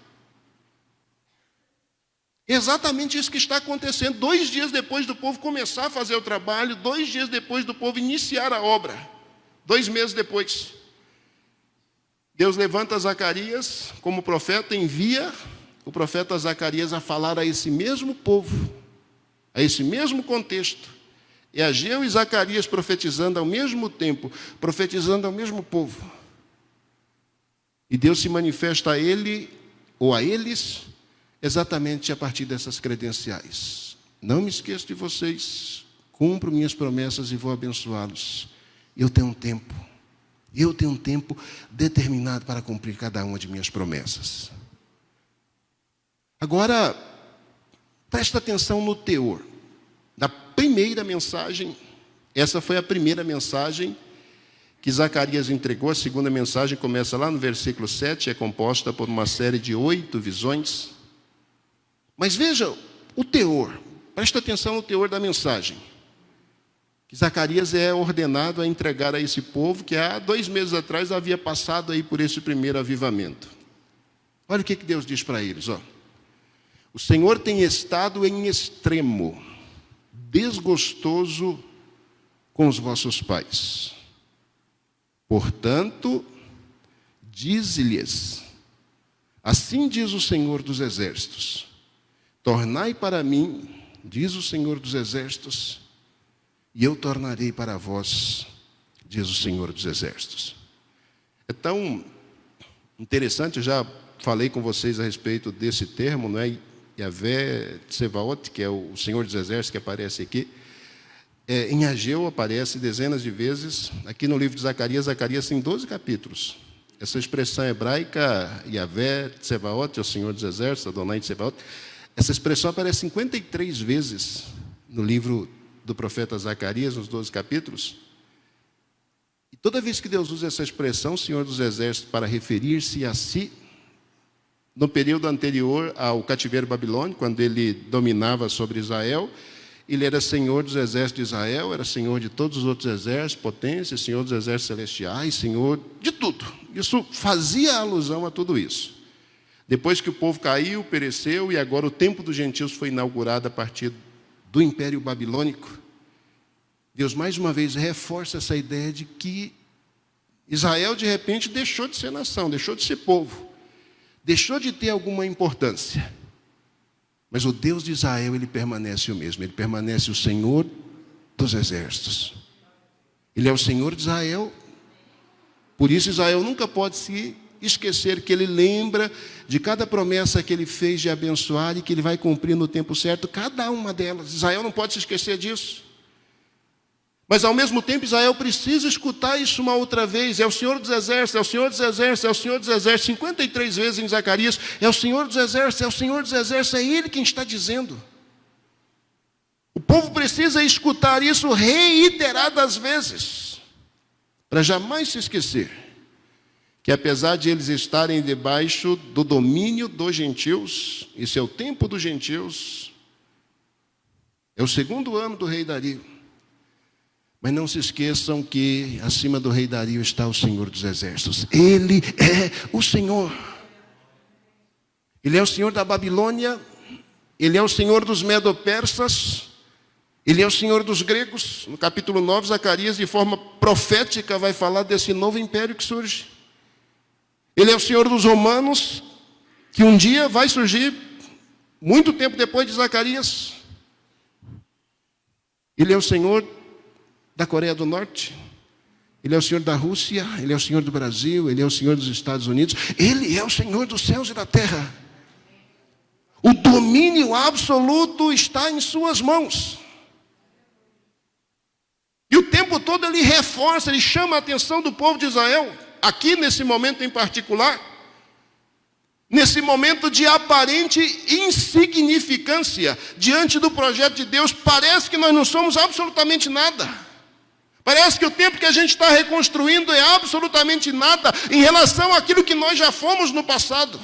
É exatamente isso que está acontecendo. 2 dias depois do povo começar a fazer o trabalho, 2 dias depois do povo iniciar a obra, 2 meses depois, Deus levanta Zacarias como profeta, envia o profeta Zacarias a falar a esse mesmo povo, a esse mesmo contexto. É Ageu e Zacarias profetizando ao mesmo tempo, profetizando ao mesmo povo. E Deus se manifesta a ele, ou a eles, exatamente a partir dessas credenciais. Não me esqueço de vocês, cumpro minhas promessas e vou abençoá-los. Eu tenho um tempo determinado para cumprir cada uma de minhas promessas. Agora, presta atenção no teor da primeira mensagem Essa foi a primeira mensagem que Zacarias entregou. A segunda mensagem começa lá no versículo 7, é composta por uma série de 8 visões. Mas veja o teor, presta atenção no teor da mensagem. Que Zacarias é ordenado a entregar a esse povo que há 2 meses atrás havia passado aí por esse primeiro avivamento. Olha o que Deus diz para eles, ó. O Senhor tem estado em extremo, desgostoso com os vossos pais. Portanto, dize-lhes, assim diz o Senhor dos Exércitos, tornai para mim, diz o Senhor dos Exércitos, e eu tornarei para vós, diz o Senhor dos Exércitos. É tão interessante, eu já falei com vocês a respeito desse termo, não é? Yavé Tsevaot, que é o Senhor dos Exércitos que aparece aqui. Em Ageu aparece dezenas de vezes. Aqui no livro de Zacarias, Zacarias tem 12 capítulos. Essa expressão hebraica, Yavé Tsevaot, é o Senhor dos Exércitos, Adonai Tsevaot, essa expressão aparece 53 vezes no livro do profeta Zacarias, nos 12 capítulos. E toda vez que Deus usa essa expressão, Senhor dos Exércitos, para referir-se a si, no período anterior ao cativeiro babilônico, quando ele dominava sobre Israel, ele era Senhor dos exércitos de Israel, era Senhor de todos os outros exércitos, potências, Senhor dos exércitos celestiais, Senhor de tudo. Isso fazia alusão a tudo isso. Depois que o povo caiu, pereceu, e agora o tempo dos gentios foi inaugurado a partir do Império Babilônico, Deus mais uma vez reforça essa ideia de que Israel de repente deixou de ser nação, deixou de ser povo. Deixou de ter alguma importância. Mas o Deus de Israel, ele permanece o mesmo. Ele permanece o Senhor dos Exércitos. Ele é o Senhor de Israel. Por isso Israel nunca pode se esquecer que ele lembra de cada promessa que ele fez de abençoar e que ele vai cumprir no tempo certo, cada uma delas. Israel não pode se esquecer disso. Mas ao mesmo tempo Israel precisa escutar isso uma outra vez. É o Senhor dos Exércitos, é o Senhor dos Exércitos, é o Senhor dos Exércitos. 53 vezes em Zacarias, é o Senhor dos Exércitos, é o Senhor dos Exércitos, é Ele quem está dizendo. O povo precisa escutar isso reiteradas vezes, para jamais se esquecer que apesar de eles estarem debaixo do domínio dos gentios, esse é o tempo dos gentios, é o 2º ano do rei Dario. Mas não se esqueçam que acima do rei Dario está o Senhor dos Exércitos. Ele é o Senhor. Ele é o Senhor da Babilônia. Ele é o Senhor dos Medo-Persas. Ele é o Senhor dos gregos. No capítulo 9, Zacarias, de forma profética, vai falar desse novo império que surge. Ele é o Senhor dos romanos, que um dia vai surgir, muito tempo depois de Zacarias. Ele é o Senhor da Coreia do Norte, Ele é o Senhor da Rússia, Ele é o Senhor do Brasil, Ele é o Senhor dos Estados Unidos, Ele é o Senhor dos céus e da terra. O domínio absoluto está em suas mãos. E o tempo todo ele reforça, ele chama a atenção do povo de Israel, aqui nesse momento em particular, nesse momento de aparente insignificância diante do projeto de Deus. Parece que nós não somos absolutamente nada. Parece que o tempo que a gente está reconstruindo é absolutamente nada em relação àquilo que nós já fomos no passado.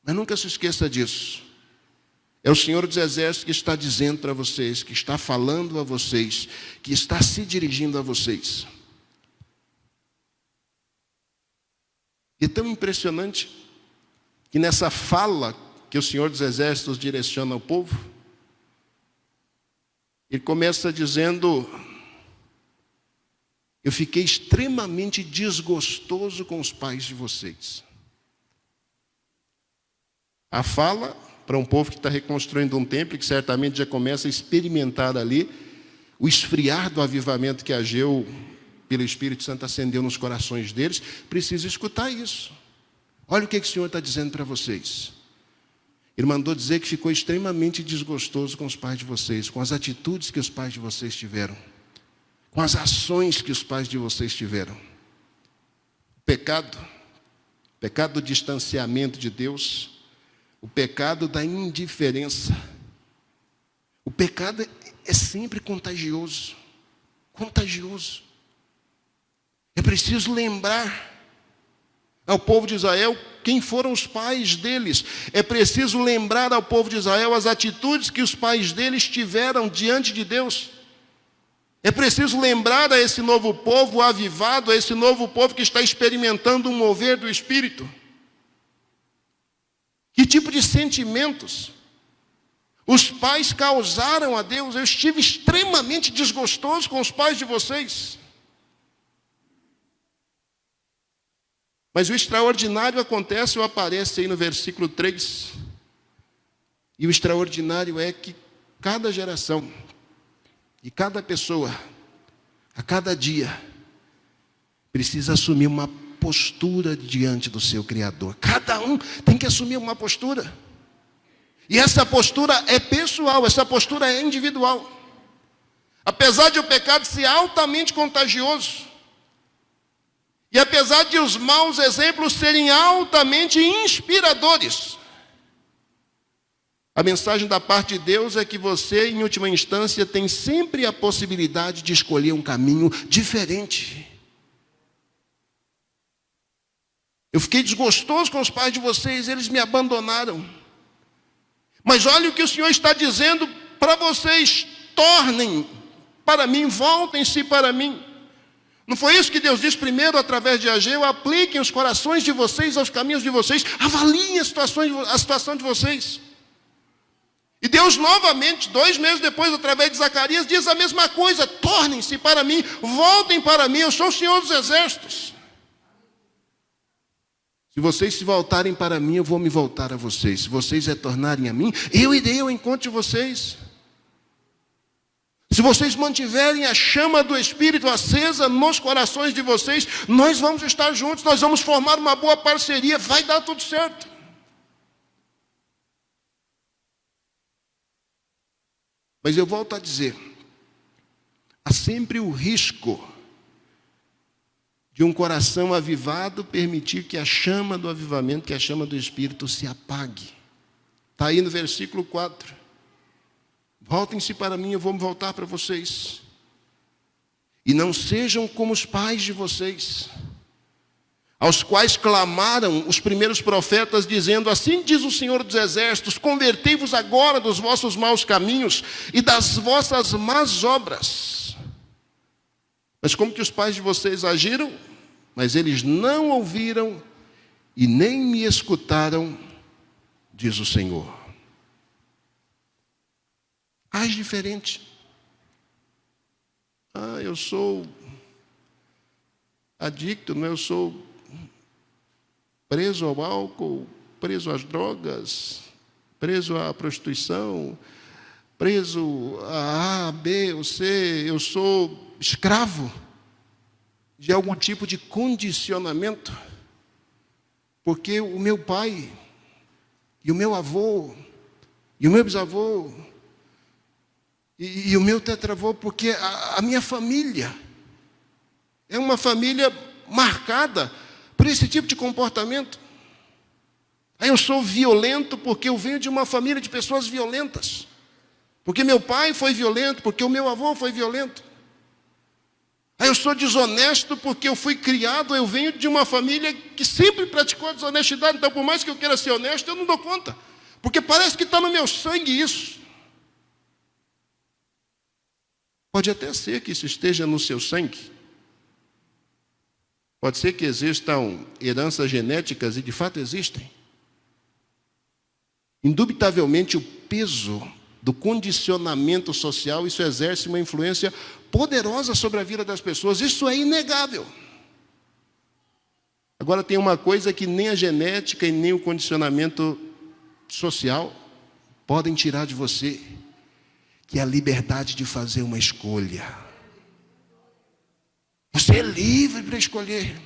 Mas nunca se esqueça disso. É o Senhor dos Exércitos que está dizendo para vocês, que está falando a vocês, que está se dirigindo a vocês. E é tão impressionante que nessa fala que o Senhor dos Exércitos direciona ao povo, ele começa dizendo: eu fiquei extremamente desgostoso com os pais de vocês. A fala para um povo que está reconstruindo um templo, que certamente já começa a experimentar ali o esfriar do avivamento que Ageu, pelo Espírito Santo, acendeu nos corações deles, precisa escutar isso. Olha o que o Senhor está dizendo para vocês. Ele mandou dizer que ficou extremamente desgostoso com os pais de vocês, com as atitudes que os pais de vocês tiveram, com as ações que os pais de vocês tiveram. Pecado do distanciamento de Deus, o pecado da indiferença. O pecado é sempre contagioso. Contagioso. É preciso lembrar ao povo de Israel quem foram os pais deles. É preciso lembrar ao povo de Israel as atitudes que os pais deles tiveram diante de Deus. É preciso lembrar a esse novo povo avivado, a esse novo povo que está experimentando um mover do Espírito. Que tipo de sentimentos os pais causaram a Deus? Eu estive extremamente desgostoso com os pais de vocês. Mas o extraordinário acontece ou aparece aí no versículo 3. E o extraordinário é que cada geração e cada pessoa, a cada dia, precisa assumir uma postura diante do seu Criador. Cada um tem que assumir uma postura. E essa postura é pessoal, essa postura é individual. Apesar de o pecado ser altamente contagioso, e apesar de os maus exemplos serem altamente inspiradores, a mensagem da parte de Deus é que você, em última instância, tem sempre a possibilidade de escolher um caminho diferente. Eu fiquei desgostoso com os pais de vocês, eles me abandonaram. Mas olha o que o Senhor está dizendo para vocês: tornem para mim, voltem-se para mim. Não foi isso que Deus disse primeiro através de Ageu? Apliquem os corações de vocês aos caminhos de vocês, avaliem a situação de vocês. E Deus novamente, 2 meses depois, através de Zacarias, diz a mesma coisa: tornem-se para mim, voltem para mim, eu sou o Senhor dos Exércitos. Se vocês se voltarem para mim, eu vou me voltar a vocês. Se vocês retornarem a mim, eu irei ao encontro de vocês. Se vocês mantiverem a chama do Espírito acesa nos corações de vocês, nós vamos estar juntos, nós vamos formar uma boa parceria, vai dar tudo certo. Mas eu volto a dizer, há sempre o risco de um coração avivado permitir que a chama do avivamento, que a chama do Espírito se apague. Está aí no versículo 4. Voltem-se para mim, eu vou me voltar para vocês. E não sejam como os pais de vocês, aos quais clamaram os primeiros profetas, dizendo: assim diz o Senhor dos Exércitos, convertei-vos agora dos vossos maus caminhos e das vossas más obras. Mas como que os pais de vocês agiram? Mas eles não ouviram e nem me escutaram, diz o Senhor. Age diferente. Eu sou adicto, eu sou preso ao álcool, preso às drogas, preso à prostituição, preso a B ou C, eu sou escravo de algum tipo de condicionamento, porque o meu pai, e o meu avô, e o meu bisavô, e o meu tetravô, porque a minha família é uma família marcada por esse tipo de comportamento. Aí eu sou violento porque eu venho de uma família de pessoas violentas, porque meu pai foi violento, porque o meu avô foi violento. Aí eu sou desonesto porque eu fui criado, eu venho de uma família que sempre praticou a desonestidade. Então, por mais que eu queira ser honesto, eu não dou conta, porque parece que está no meu sangue isso. Pode até ser que isso esteja no seu sangue. Pode ser que existam heranças genéticas, e de fato existem. Indubitavelmente, o peso do condicionamento social, isso exerce uma influência poderosa sobre a vida das pessoas. Isso é inegável. Agora, tem uma coisa que nem a genética e nem o condicionamento social podem tirar de você, que é a liberdade de fazer uma escolha. Você é livre para escolher.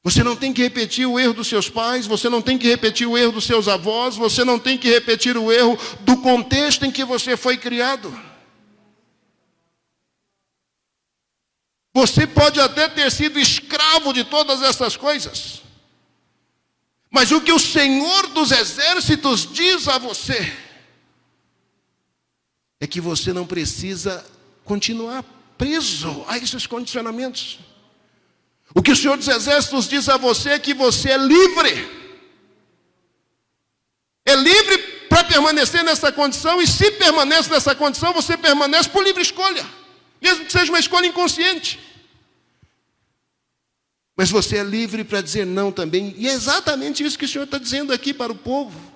Você não tem que repetir o erro dos seus pais, você não tem que repetir o erro dos seus avós, você não tem que repetir o erro do contexto em que você foi criado. Você pode até ter sido escravo de todas essas coisas, mas o que o Senhor dos Exércitos diz a você é que você não precisa continuar preso a esses condicionamentos. O que o Senhor dos Exércitos diz a você é que você é livre. É livre para permanecer nessa condição, e se permanece nessa condição, você permanece por livre escolha, mesmo que seja uma escolha inconsciente. Mas você é livre para dizer não também, e é exatamente isso que o Senhor está dizendo aqui para o povo.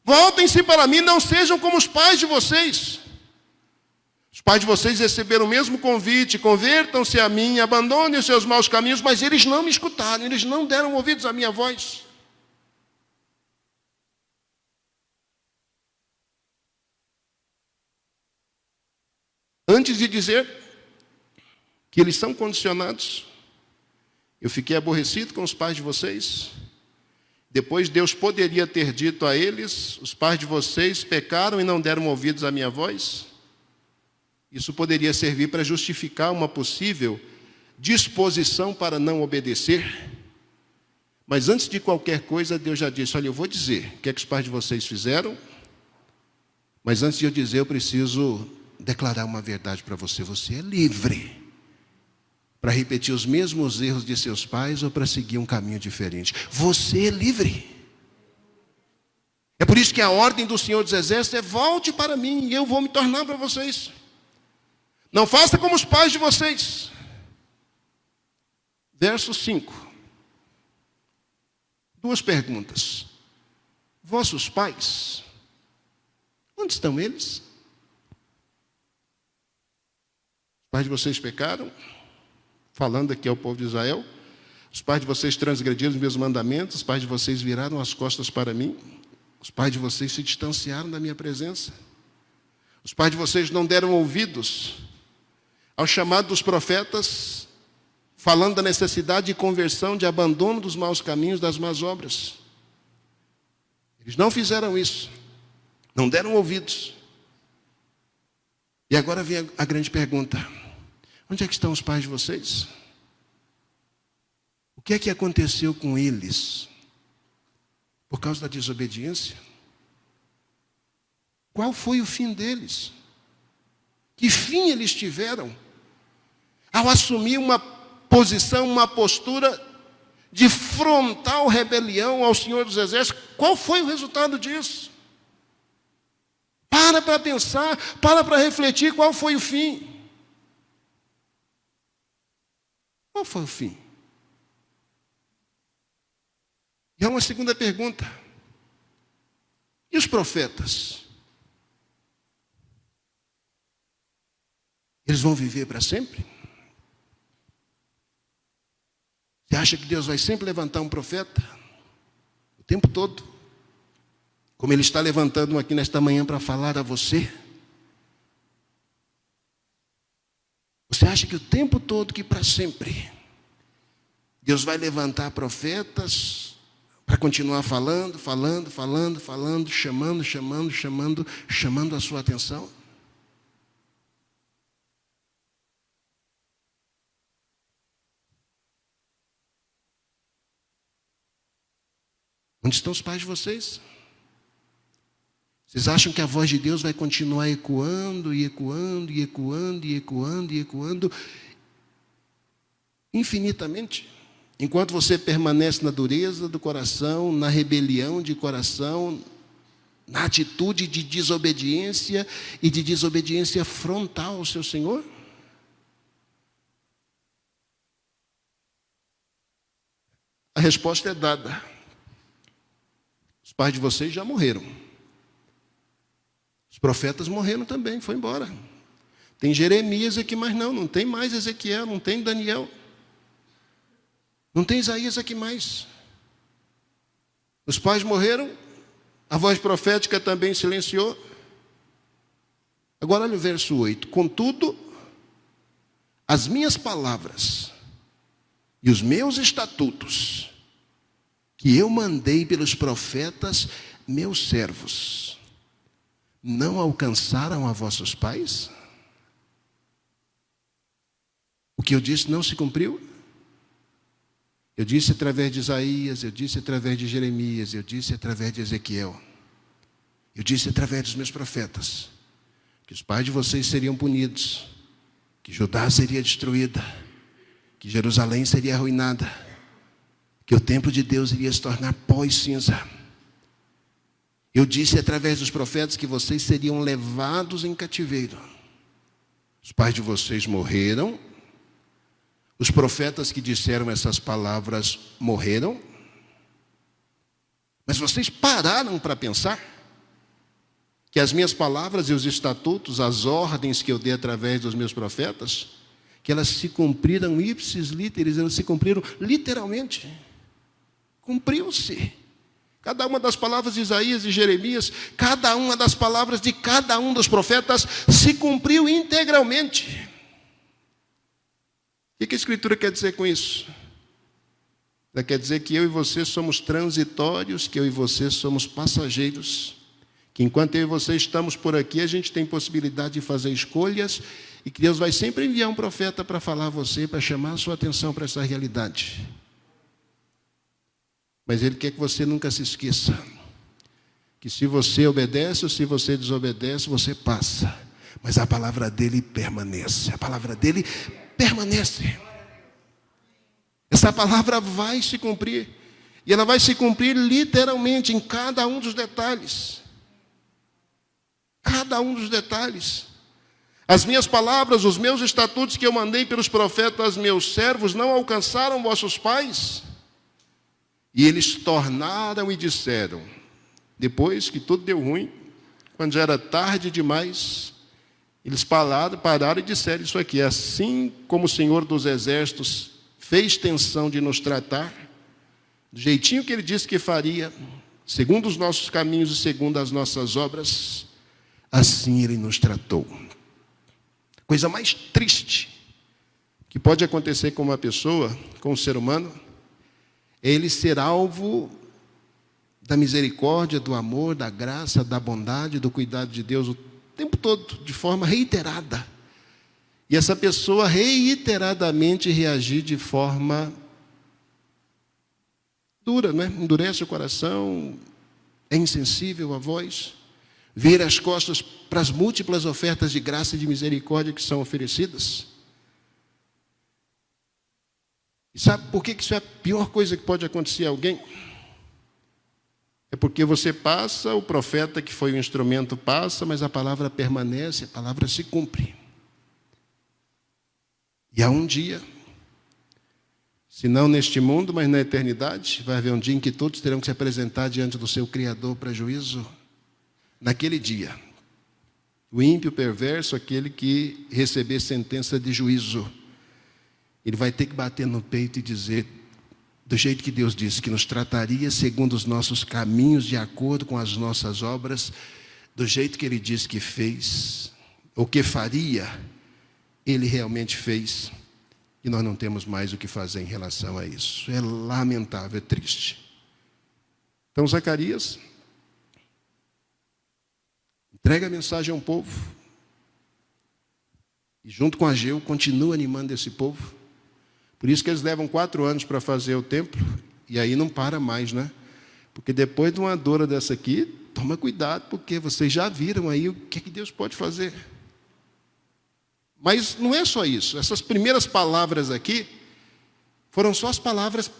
Voltem-se para mim, não sejam como os pais de vocês. Os pais de vocês receberam o mesmo convite: convertam-se a mim, abandonem os seus maus caminhos, mas eles não me escutaram, eles não deram ouvidos à minha voz. Antes de dizer que eles são condicionados, eu fiquei aborrecido com os pais de vocês. Depois Deus poderia ter dito a eles: os pais de vocês pecaram e não deram ouvidos à minha voz. Isso poderia servir para justificar uma possível disposição para não obedecer. Mas antes de qualquer coisa, Deus já disse: olha, eu vou dizer o que é que os pais de vocês fizeram, mas antes de eu dizer, eu preciso declarar uma verdade para você. Você é livre para repetir os mesmos erros de seus pais ou para seguir um caminho diferente. Você é livre. É por isso que a ordem do Senhor dos Exércitos é: volte para mim e eu vou me tornar para vocês. Não faça como os pais de vocês. Verso 5. Duas perguntas. Vossos pais, onde estão eles? Os pais de vocês pecaram, falando aqui ao povo de Israel. Os pais de vocês transgrediram os meus mandamentos. Os pais de vocês viraram as costas para mim. Os pais de vocês se distanciaram da minha presença. Os pais de vocês não deram ouvidos ao chamado dos profetas, falando da necessidade de conversão, de abandono dos maus caminhos, das más obras. Eles não fizeram isso, não deram ouvidos. E agora vem a grande pergunta: onde é que estão os pais de vocês? O que é que aconteceu com eles por causa da desobediência? Qual foi o fim deles? Que fim eles tiveram ao assumir uma posição, uma postura de frontal rebelião ao Senhor dos Exércitos? Qual foi o resultado disso? Para pensar, para refletir qual foi o fim. Qual foi o fim? E há uma segunda pergunta: e os profetas? Eles vão viver para sempre? Você acha que Deus vai sempre levantar um profeta? O tempo todo? Como Ele está levantando um aqui nesta manhã para falar a você? Você acha que o tempo todo, que para sempre, Deus vai levantar profetas para continuar falando, chamando a sua atenção? Onde estão os pais de vocês? Vocês acham que a voz de Deus vai continuar ecoando infinitamente, enquanto você permanece na dureza do coração, na rebelião de coração, na atitude de desobediência e de desobediência frontal ao seu Senhor? A resposta é dada. Os pais de vocês já morreram. Os profetas morreram também, foi embora. Tem Jeremias aqui, mas não tem mais Ezequiel, não tem Daniel. Não tem Isaías aqui mais. Os pais morreram, a voz profética também silenciou. Agora olha o verso 8. Contudo, as minhas palavras e os meus estatutos, que eu mandei pelos profetas, meus servos, não alcançaram a vossos pais? O que eu disse não se cumpriu? Eu disse através de Isaías, eu disse através de Jeremias, eu disse através de Ezequiel, eu disse através dos meus profetas. que os pais de vocês seriam punidos, que Judá seria destruída, que Jerusalém seria arruinada, que o templo de Deus iria se tornar pó e cinza. Eu disse através dos profetas que vocês seriam levados em cativeiro. Os pais de vocês morreram. Os profetas que disseram essas palavras morreram. Mas vocês pararam para pensar que as minhas palavras e os estatutos, as ordens que eu dei através dos meus profetas, que elas se cumpriram ipsis literis, elas se cumpriram literalmente. Cumpriu-se. Cada uma das palavras de Isaías e Jeremias, cada uma das palavras de cada um dos profetas se cumpriu integralmente. O que a Escritura quer dizer com isso? Ela quer dizer que eu e você somos transitórios, que eu e você somos passageiros, que enquanto eu e você estamos por aqui, a gente tem possibilidade de fazer escolhas e que Deus vai sempre enviar um profeta para falar a você, para chamar a sua atenção para essa realidade. Mas Ele quer que você nunca se esqueça que se você obedece ou se você desobedece, você passa. Mas a palavra dEle permanece. A palavra dEle permanece. Essa palavra vai se cumprir. E ela vai se cumprir literalmente em cada um dos detalhes. Cada um dos detalhes. As minhas palavras, os meus estatutos que eu mandei pelos profetas, meus servos, não alcançaram vossos pais. E eles tornaram e disseram, depois que tudo deu ruim, quando já era tarde demais, eles pararam e disseram isso aqui: assim como o Senhor dos Exércitos fez tensão de nos tratar, do jeitinho que Ele disse que faria, segundo os nossos caminhos e segundo as nossas obras, assim Ele nos tratou. Coisa mais triste que pode acontecer com uma pessoa, com um ser humano, é ele ser alvo da misericórdia, do amor, da graça, da bondade, do cuidado de Deus o tempo todo, de forma reiterada. E essa pessoa reiteradamente reagir de forma dura, não é? Endurece o coração, é insensível à voz, vira as costas para as múltiplas ofertas de graça e de misericórdia que são oferecidas. E sabe por que isso é a pior coisa que pode acontecer a alguém? É porque você passa, o profeta que foi o instrumento passa, mas a palavra permanece, a palavra se cumpre. E há um dia, se não neste mundo, mas na eternidade, vai haver um dia em que todos terão que se apresentar diante do seu Criador para juízo. Naquele dia, o ímpio perverso, aquele que receber sentença de juízo, ele vai ter que bater no peito e dizer, do jeito que Deus disse, que nos trataria segundo os nossos caminhos, de acordo com as nossas obras, do jeito que Ele disse que fez, ou que faria, Ele realmente fez, e nós não temos mais o que fazer em relação a isso. É lamentável, é triste. Então Zacarias entrega a mensagem ao povo, e junto com Ageu continua animando esse povo. Por isso que eles levam 4 anos para fazer o templo, e aí não para mais, né? Porque depois de uma dor dessa aqui, toma cuidado, porque vocês já viram aí o que Deus pode fazer. Mas não é só isso. Essas primeiras palavras aqui foram só as palavras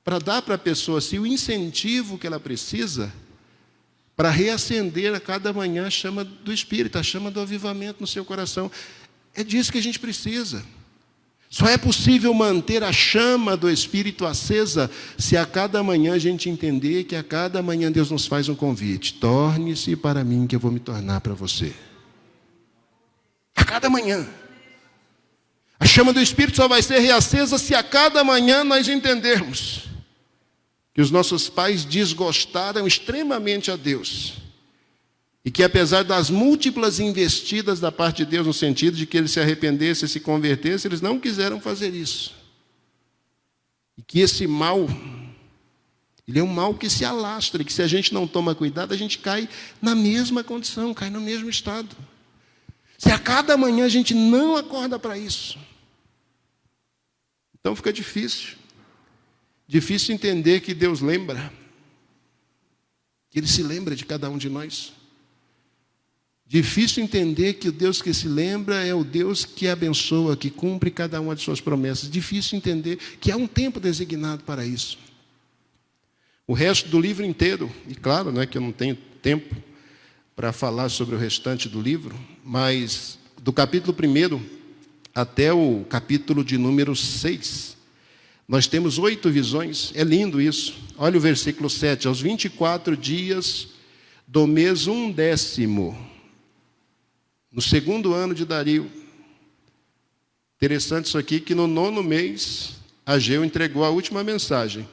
para dar para a pessoa assim, o incentivo que ela precisa para reacender a cada manhã a chama do Espírito, a chama do avivamento no seu coração. É disso que a gente precisa. Só é possível manter a chama do Espírito acesa se a cada manhã a gente entender que a cada manhã Deus nos faz um convite. Torne-se para mim que eu vou me tornar para você. A cada manhã. A chama do Espírito só vai ser reacesa se a cada manhã nós entendermos que os nossos pais desgostaram extremamente a Deus. E que apesar das múltiplas investidas da parte de Deus, no sentido de que eles se arrependessem e se convertessem, eles não quiseram fazer isso. E que esse mal, ele é um mal que se alastra, e que se a gente não toma cuidado, a gente cai na mesma condição, cai no mesmo estado. Se a cada manhã a gente não acorda para isso, então fica difícil. Difícil entender que Deus lembra, que Ele se lembra de cada um de nós. Difícil entender que o Deus que se lembra é o Deus que abençoa, que cumpre cada uma de suas promessas. Difícil entender que há um tempo designado para isso. O resto do livro inteiro, e claro, que eu não tenho tempo para falar sobre o restante do livro, mas do capítulo 1 até o capítulo de número 6, nós temos 8 visões. É lindo isso. Olha o versículo 7. Aos 24 dias do mês 11º, no 2º ano de Dario. Interessante isso aqui, que no 9º mês, Ageu entregou a última mensagem.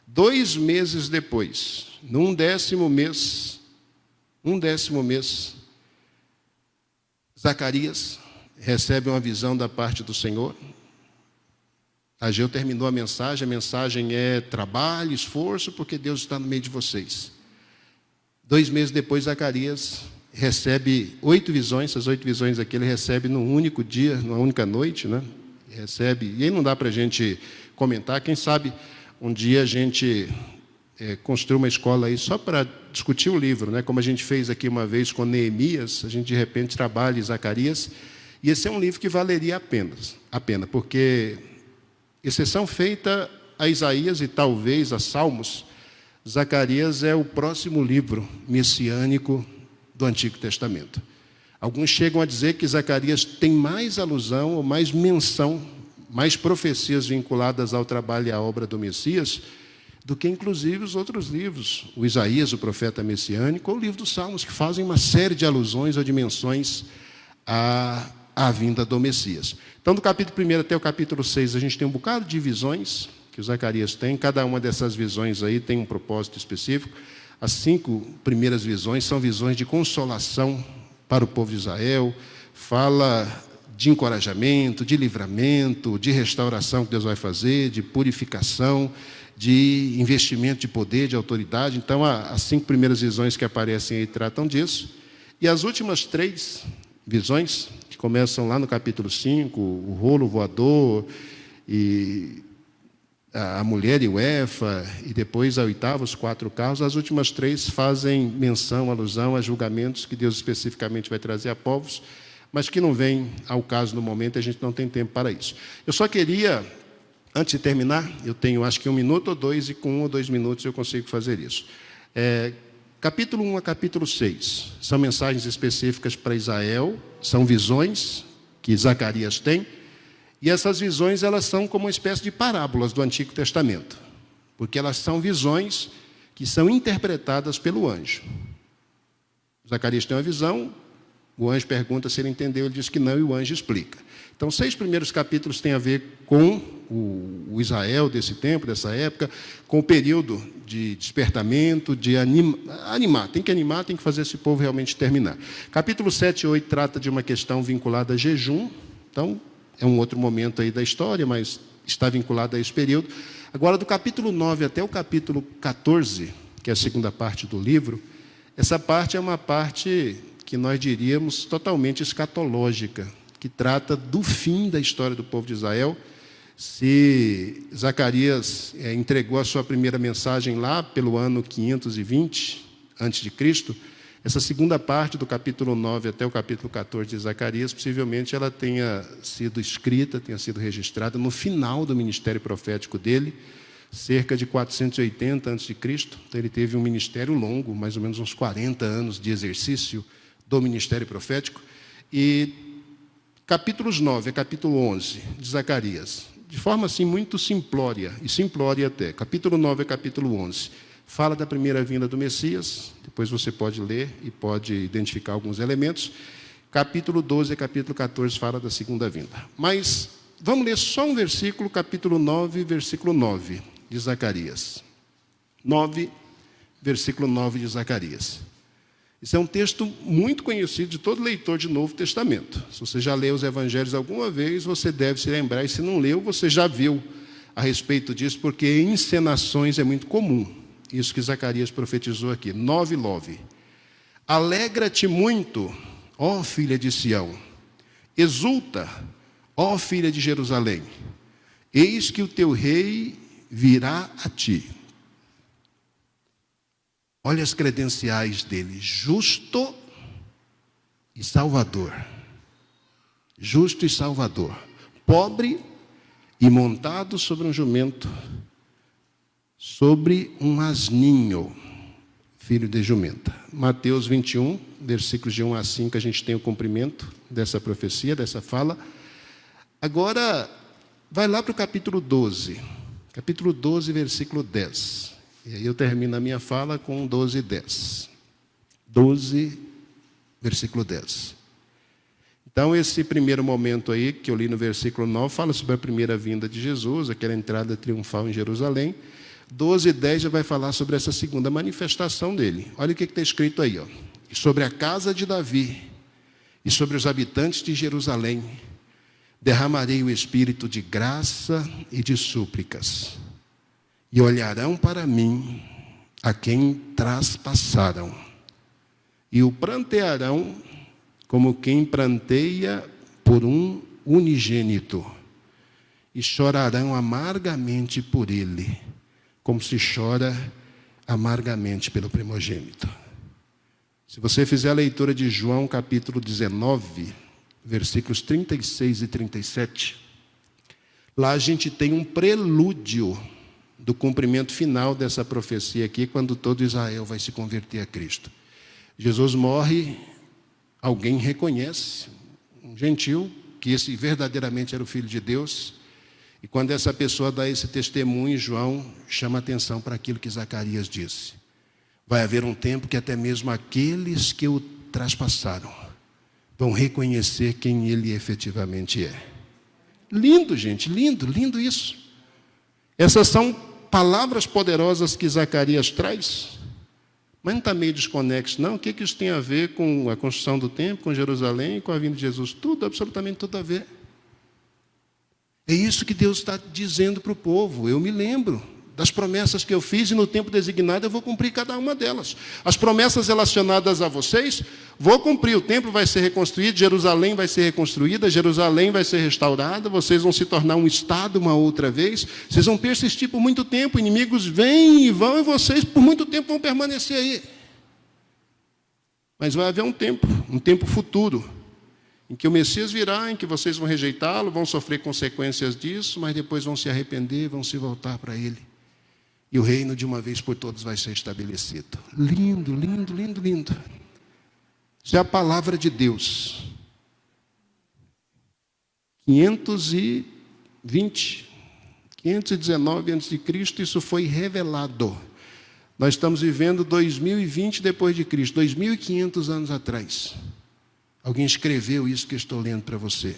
2 meses depois, no 11º mês, Zacarias recebe uma visão da parte do Senhor. Ageu terminou a mensagem é trabalho, esforço, porque Deus está no meio de vocês. 2 meses depois, Zacarias recebe 8 visões. Essas 8 visões aqui ele recebe num único dia, numa única noite, Recebe, e aí não dá para a gente comentar. Quem sabe um dia a gente construir uma escola aí só para discutir o livro, como a gente fez aqui uma vez com Neemias. A gente de repente trabalha em Zacarias, e esse é um livro que valeria a pena, porque, exceção feita a Isaías e talvez a Salmos, Zacarias é o próximo livro messiânico do Antigo Testamento. Alguns chegam a dizer que Zacarias tem mais alusão ou mais menção, mais profecias vinculadas ao trabalho e à obra do Messias, do que inclusive os outros livros, o Isaías, o profeta messiânico, ou o livro dos Salmos, que fazem uma série de alusões ou dimensões à vinda do Messias. Então, do capítulo 1 até o capítulo 6, a gente tem um bocado de visões que o Zacarias tem. Cada uma dessas visões aí tem um propósito específico. As 5 primeiras visões são visões de consolação para o povo de Israel, fala de encorajamento, de livramento, de restauração que Deus vai fazer, de purificação, de investimento de poder, de autoridade. Então, as 5 primeiras visões que aparecem aí tratam disso. E as últimas 3 visões, que começam lá no capítulo 5, o rolo voador, e a mulher e o Efa, e depois a 8ª, os 4 carros, as últimas 3 fazem menção, alusão a julgamentos que Deus especificamente vai trazer a povos, mas que não vem ao caso no momento, a gente não tem tempo para isso. Eu só queria, antes de terminar, eu tenho acho que 1 minuto ou 2, e com 1 ou 2 minutos eu consigo fazer isso. Capítulo 1 a capítulo 6, são mensagens específicas para Israel, são visões que Zacarias tem, e essas visões elas são como uma espécie de parábolas do Antigo Testamento, porque elas são visões que são interpretadas pelo anjo. Zacarias tem uma visão, o anjo pergunta se ele entendeu, ele diz que não, e o anjo explica. Então, 6 primeiros capítulos têm a ver com o Israel desse tempo, dessa época, com o período de despertamento, de animar. Tem que fazer esse povo realmente terminar. Capítulo 7 e 8 trata de uma questão vinculada a jejum. Então, é um outro momento aí da história, mas está vinculado a esse período. Agora, do capítulo 9 até o capítulo 14, que é a segunda parte do livro, essa parte é uma parte que nós diríamos totalmente escatológica, que trata do fim da história do povo de Israel. Se Zacarias entregou a sua primeira mensagem lá pelo ano 520 a.C., essa segunda parte do capítulo 9 até o capítulo 14 de Zacarias, possivelmente ela tenha sido escrita, tenha sido registrada no final do ministério profético dele, cerca de 480 a.C. Então, ele teve um ministério longo, mais ou menos uns 40 anos de exercício do ministério profético. E capítulos 9 a capítulo 11 de Zacarias, de forma assim muito simplória, e simplória até, capítulo 9 a capítulo 11, fala da primeira vinda do Messias. Depois você pode ler e pode identificar alguns elementos. Capítulo 12 a capítulo 14 fala da segunda vinda. Mas vamos ler só um versículo, capítulo 9, versículo 9 de Zacarias. 9, versículo 9 de Zacarias. Isso é um texto muito conhecido de todo leitor de Novo Testamento. Se você já leu os evangelhos alguma vez, você deve se lembrar, e se não leu, você já viu a respeito disso, porque em encenações é muito comum. Isso que Zacarias profetizou aqui. 9:9. Alegra-te muito, ó filha de Sião. Exulta, ó filha de Jerusalém. Eis que o teu rei virá a ti. Olha as credenciais dele: justo, e Salvador. Justo e Salvador. Pobre e montado sobre um jumento, sobre um asninho, filho de jumenta. Mateus 21, versículos de 1 a 5, a gente tem o cumprimento dessa profecia, dessa fala. Agora, vai lá para o capítulo 12. Capítulo 12, versículo 10. E aí eu termino a minha fala com 12, 10. 12, versículo 10. Então, esse primeiro momento aí, que eu li no versículo 9, fala sobre a primeira vinda de Jesus, aquela entrada triunfal em Jerusalém. 12 e 10 já vai falar sobre essa segunda manifestação dele. Olha o que está escrito aí, ó. E sobre a casa de Davi e sobre os habitantes de Jerusalém derramarei o espírito de graça e de súplicas, e olharão para mim a quem traspassaram, e o prantearão como quem pranteia por um unigênito, e chorarão amargamente por ele, como se chora amargamente pelo primogênito. Se você fizer a leitura de João capítulo 19, versículos 36 e 37, lá a gente tem um prelúdio do cumprimento final dessa profecia aqui, quando todo Israel vai se converter a Cristo. Jesus morre, alguém reconhece, um gentil, que esse verdadeiramente era o Filho de Deus, e quando essa pessoa dá esse testemunho, João chama atenção para aquilo que Zacarias disse. Vai haver um tempo que até mesmo aqueles que o traspassaram vão reconhecer quem ele efetivamente é. Lindo, gente, lindo, lindo isso. Essas são palavras poderosas que Zacarias traz, mas não está meio desconexo, não. O que isso tem a ver com a construção do templo, com Jerusalém, com a vinda de Jesus? Tudo, absolutamente tudo a ver. É isso que Deus está dizendo para o povo. Eu me lembro das promessas que eu fiz, e no tempo designado eu vou cumprir cada uma delas. As promessas relacionadas a vocês, vou cumprir. O templo vai ser reconstruído, Jerusalém vai ser reconstruída, Jerusalém vai ser restaurada, vocês vão se tornar um estado uma outra vez, vocês vão persistir por muito tempo, inimigos vêm e vão, e vocês por muito tempo vão permanecer aí. Mas vai haver um tempo futuro, em que o Messias virá, em que vocês vão rejeitá-lo, vão sofrer consequências disso, mas depois vão se arrepender, vão se voltar para ele. E o reino, de uma vez por todas, vai ser estabelecido. Lindo, lindo, lindo, lindo. Isso é a palavra de Deus. 519 a.C., isso foi revelado. Nós estamos vivendo 2020 depois de Cristo, 2.500 anos atrás. Alguém escreveu isso que eu estou lendo para você.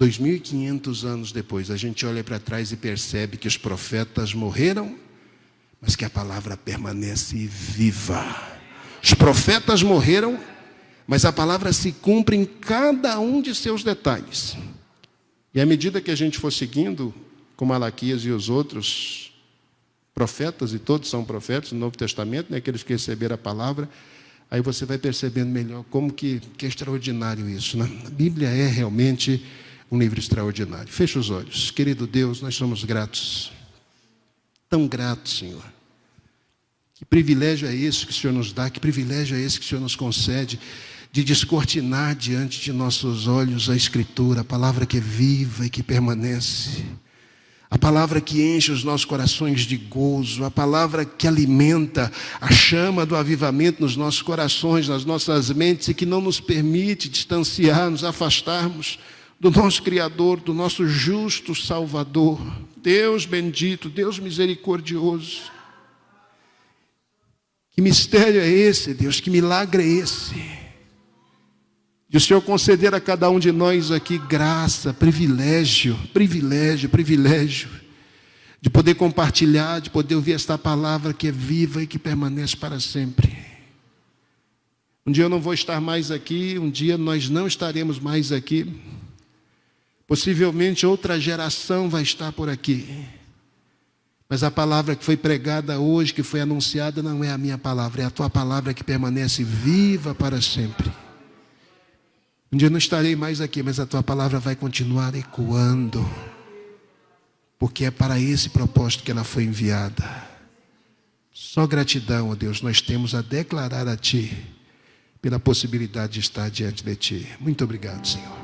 2.500 anos depois, a gente olha para trás e percebe que os profetas morreram, mas que a palavra permanece viva. Os profetas morreram, mas a palavra se cumpre em cada um de seus detalhes. E à medida que a gente for seguindo, com Malaquias e os outros profetas, e todos são profetas no Novo Testamento, né, aqueles que receberam a palavra, aí você vai percebendo melhor como que é extraordinário isso, né? A Bíblia é realmente um livro extraordinário. Feche os olhos. Querido Deus, nós somos gratos. Tão gratos, Senhor. Que privilégio é esse que o Senhor nos dá, que privilégio é esse que o Senhor nos concede, de descortinar diante de nossos olhos a Escritura, a palavra que é viva e que permanece. A palavra que enche os nossos corações de gozo, a palavra que alimenta a chama do avivamento nos nossos corações, nas nossas mentes, e que não nos permite distanciar, nos afastarmos do nosso Criador, do nosso justo Salvador. Deus bendito, Deus misericordioso. Que mistério é esse, Deus? Que milagre é esse? De o Senhor conceder a cada um de nós aqui graça, privilégio, de poder compartilhar, de poder ouvir esta palavra que é viva e que permanece para sempre. Um dia eu não vou estar mais aqui, um dia nós não estaremos mais aqui. Possivelmente outra geração vai estar por aqui. Mas a palavra que foi pregada hoje, que foi anunciada, não é a minha palavra, é a tua palavra que permanece viva para sempre. Um dia eu não estarei mais aqui, mas a tua palavra vai continuar ecoando, porque é para esse propósito que ela foi enviada. Só gratidão, ó Deus, nós temos a declarar a ti, pela possibilidade de estar diante de Ti. Muito obrigado, Senhor.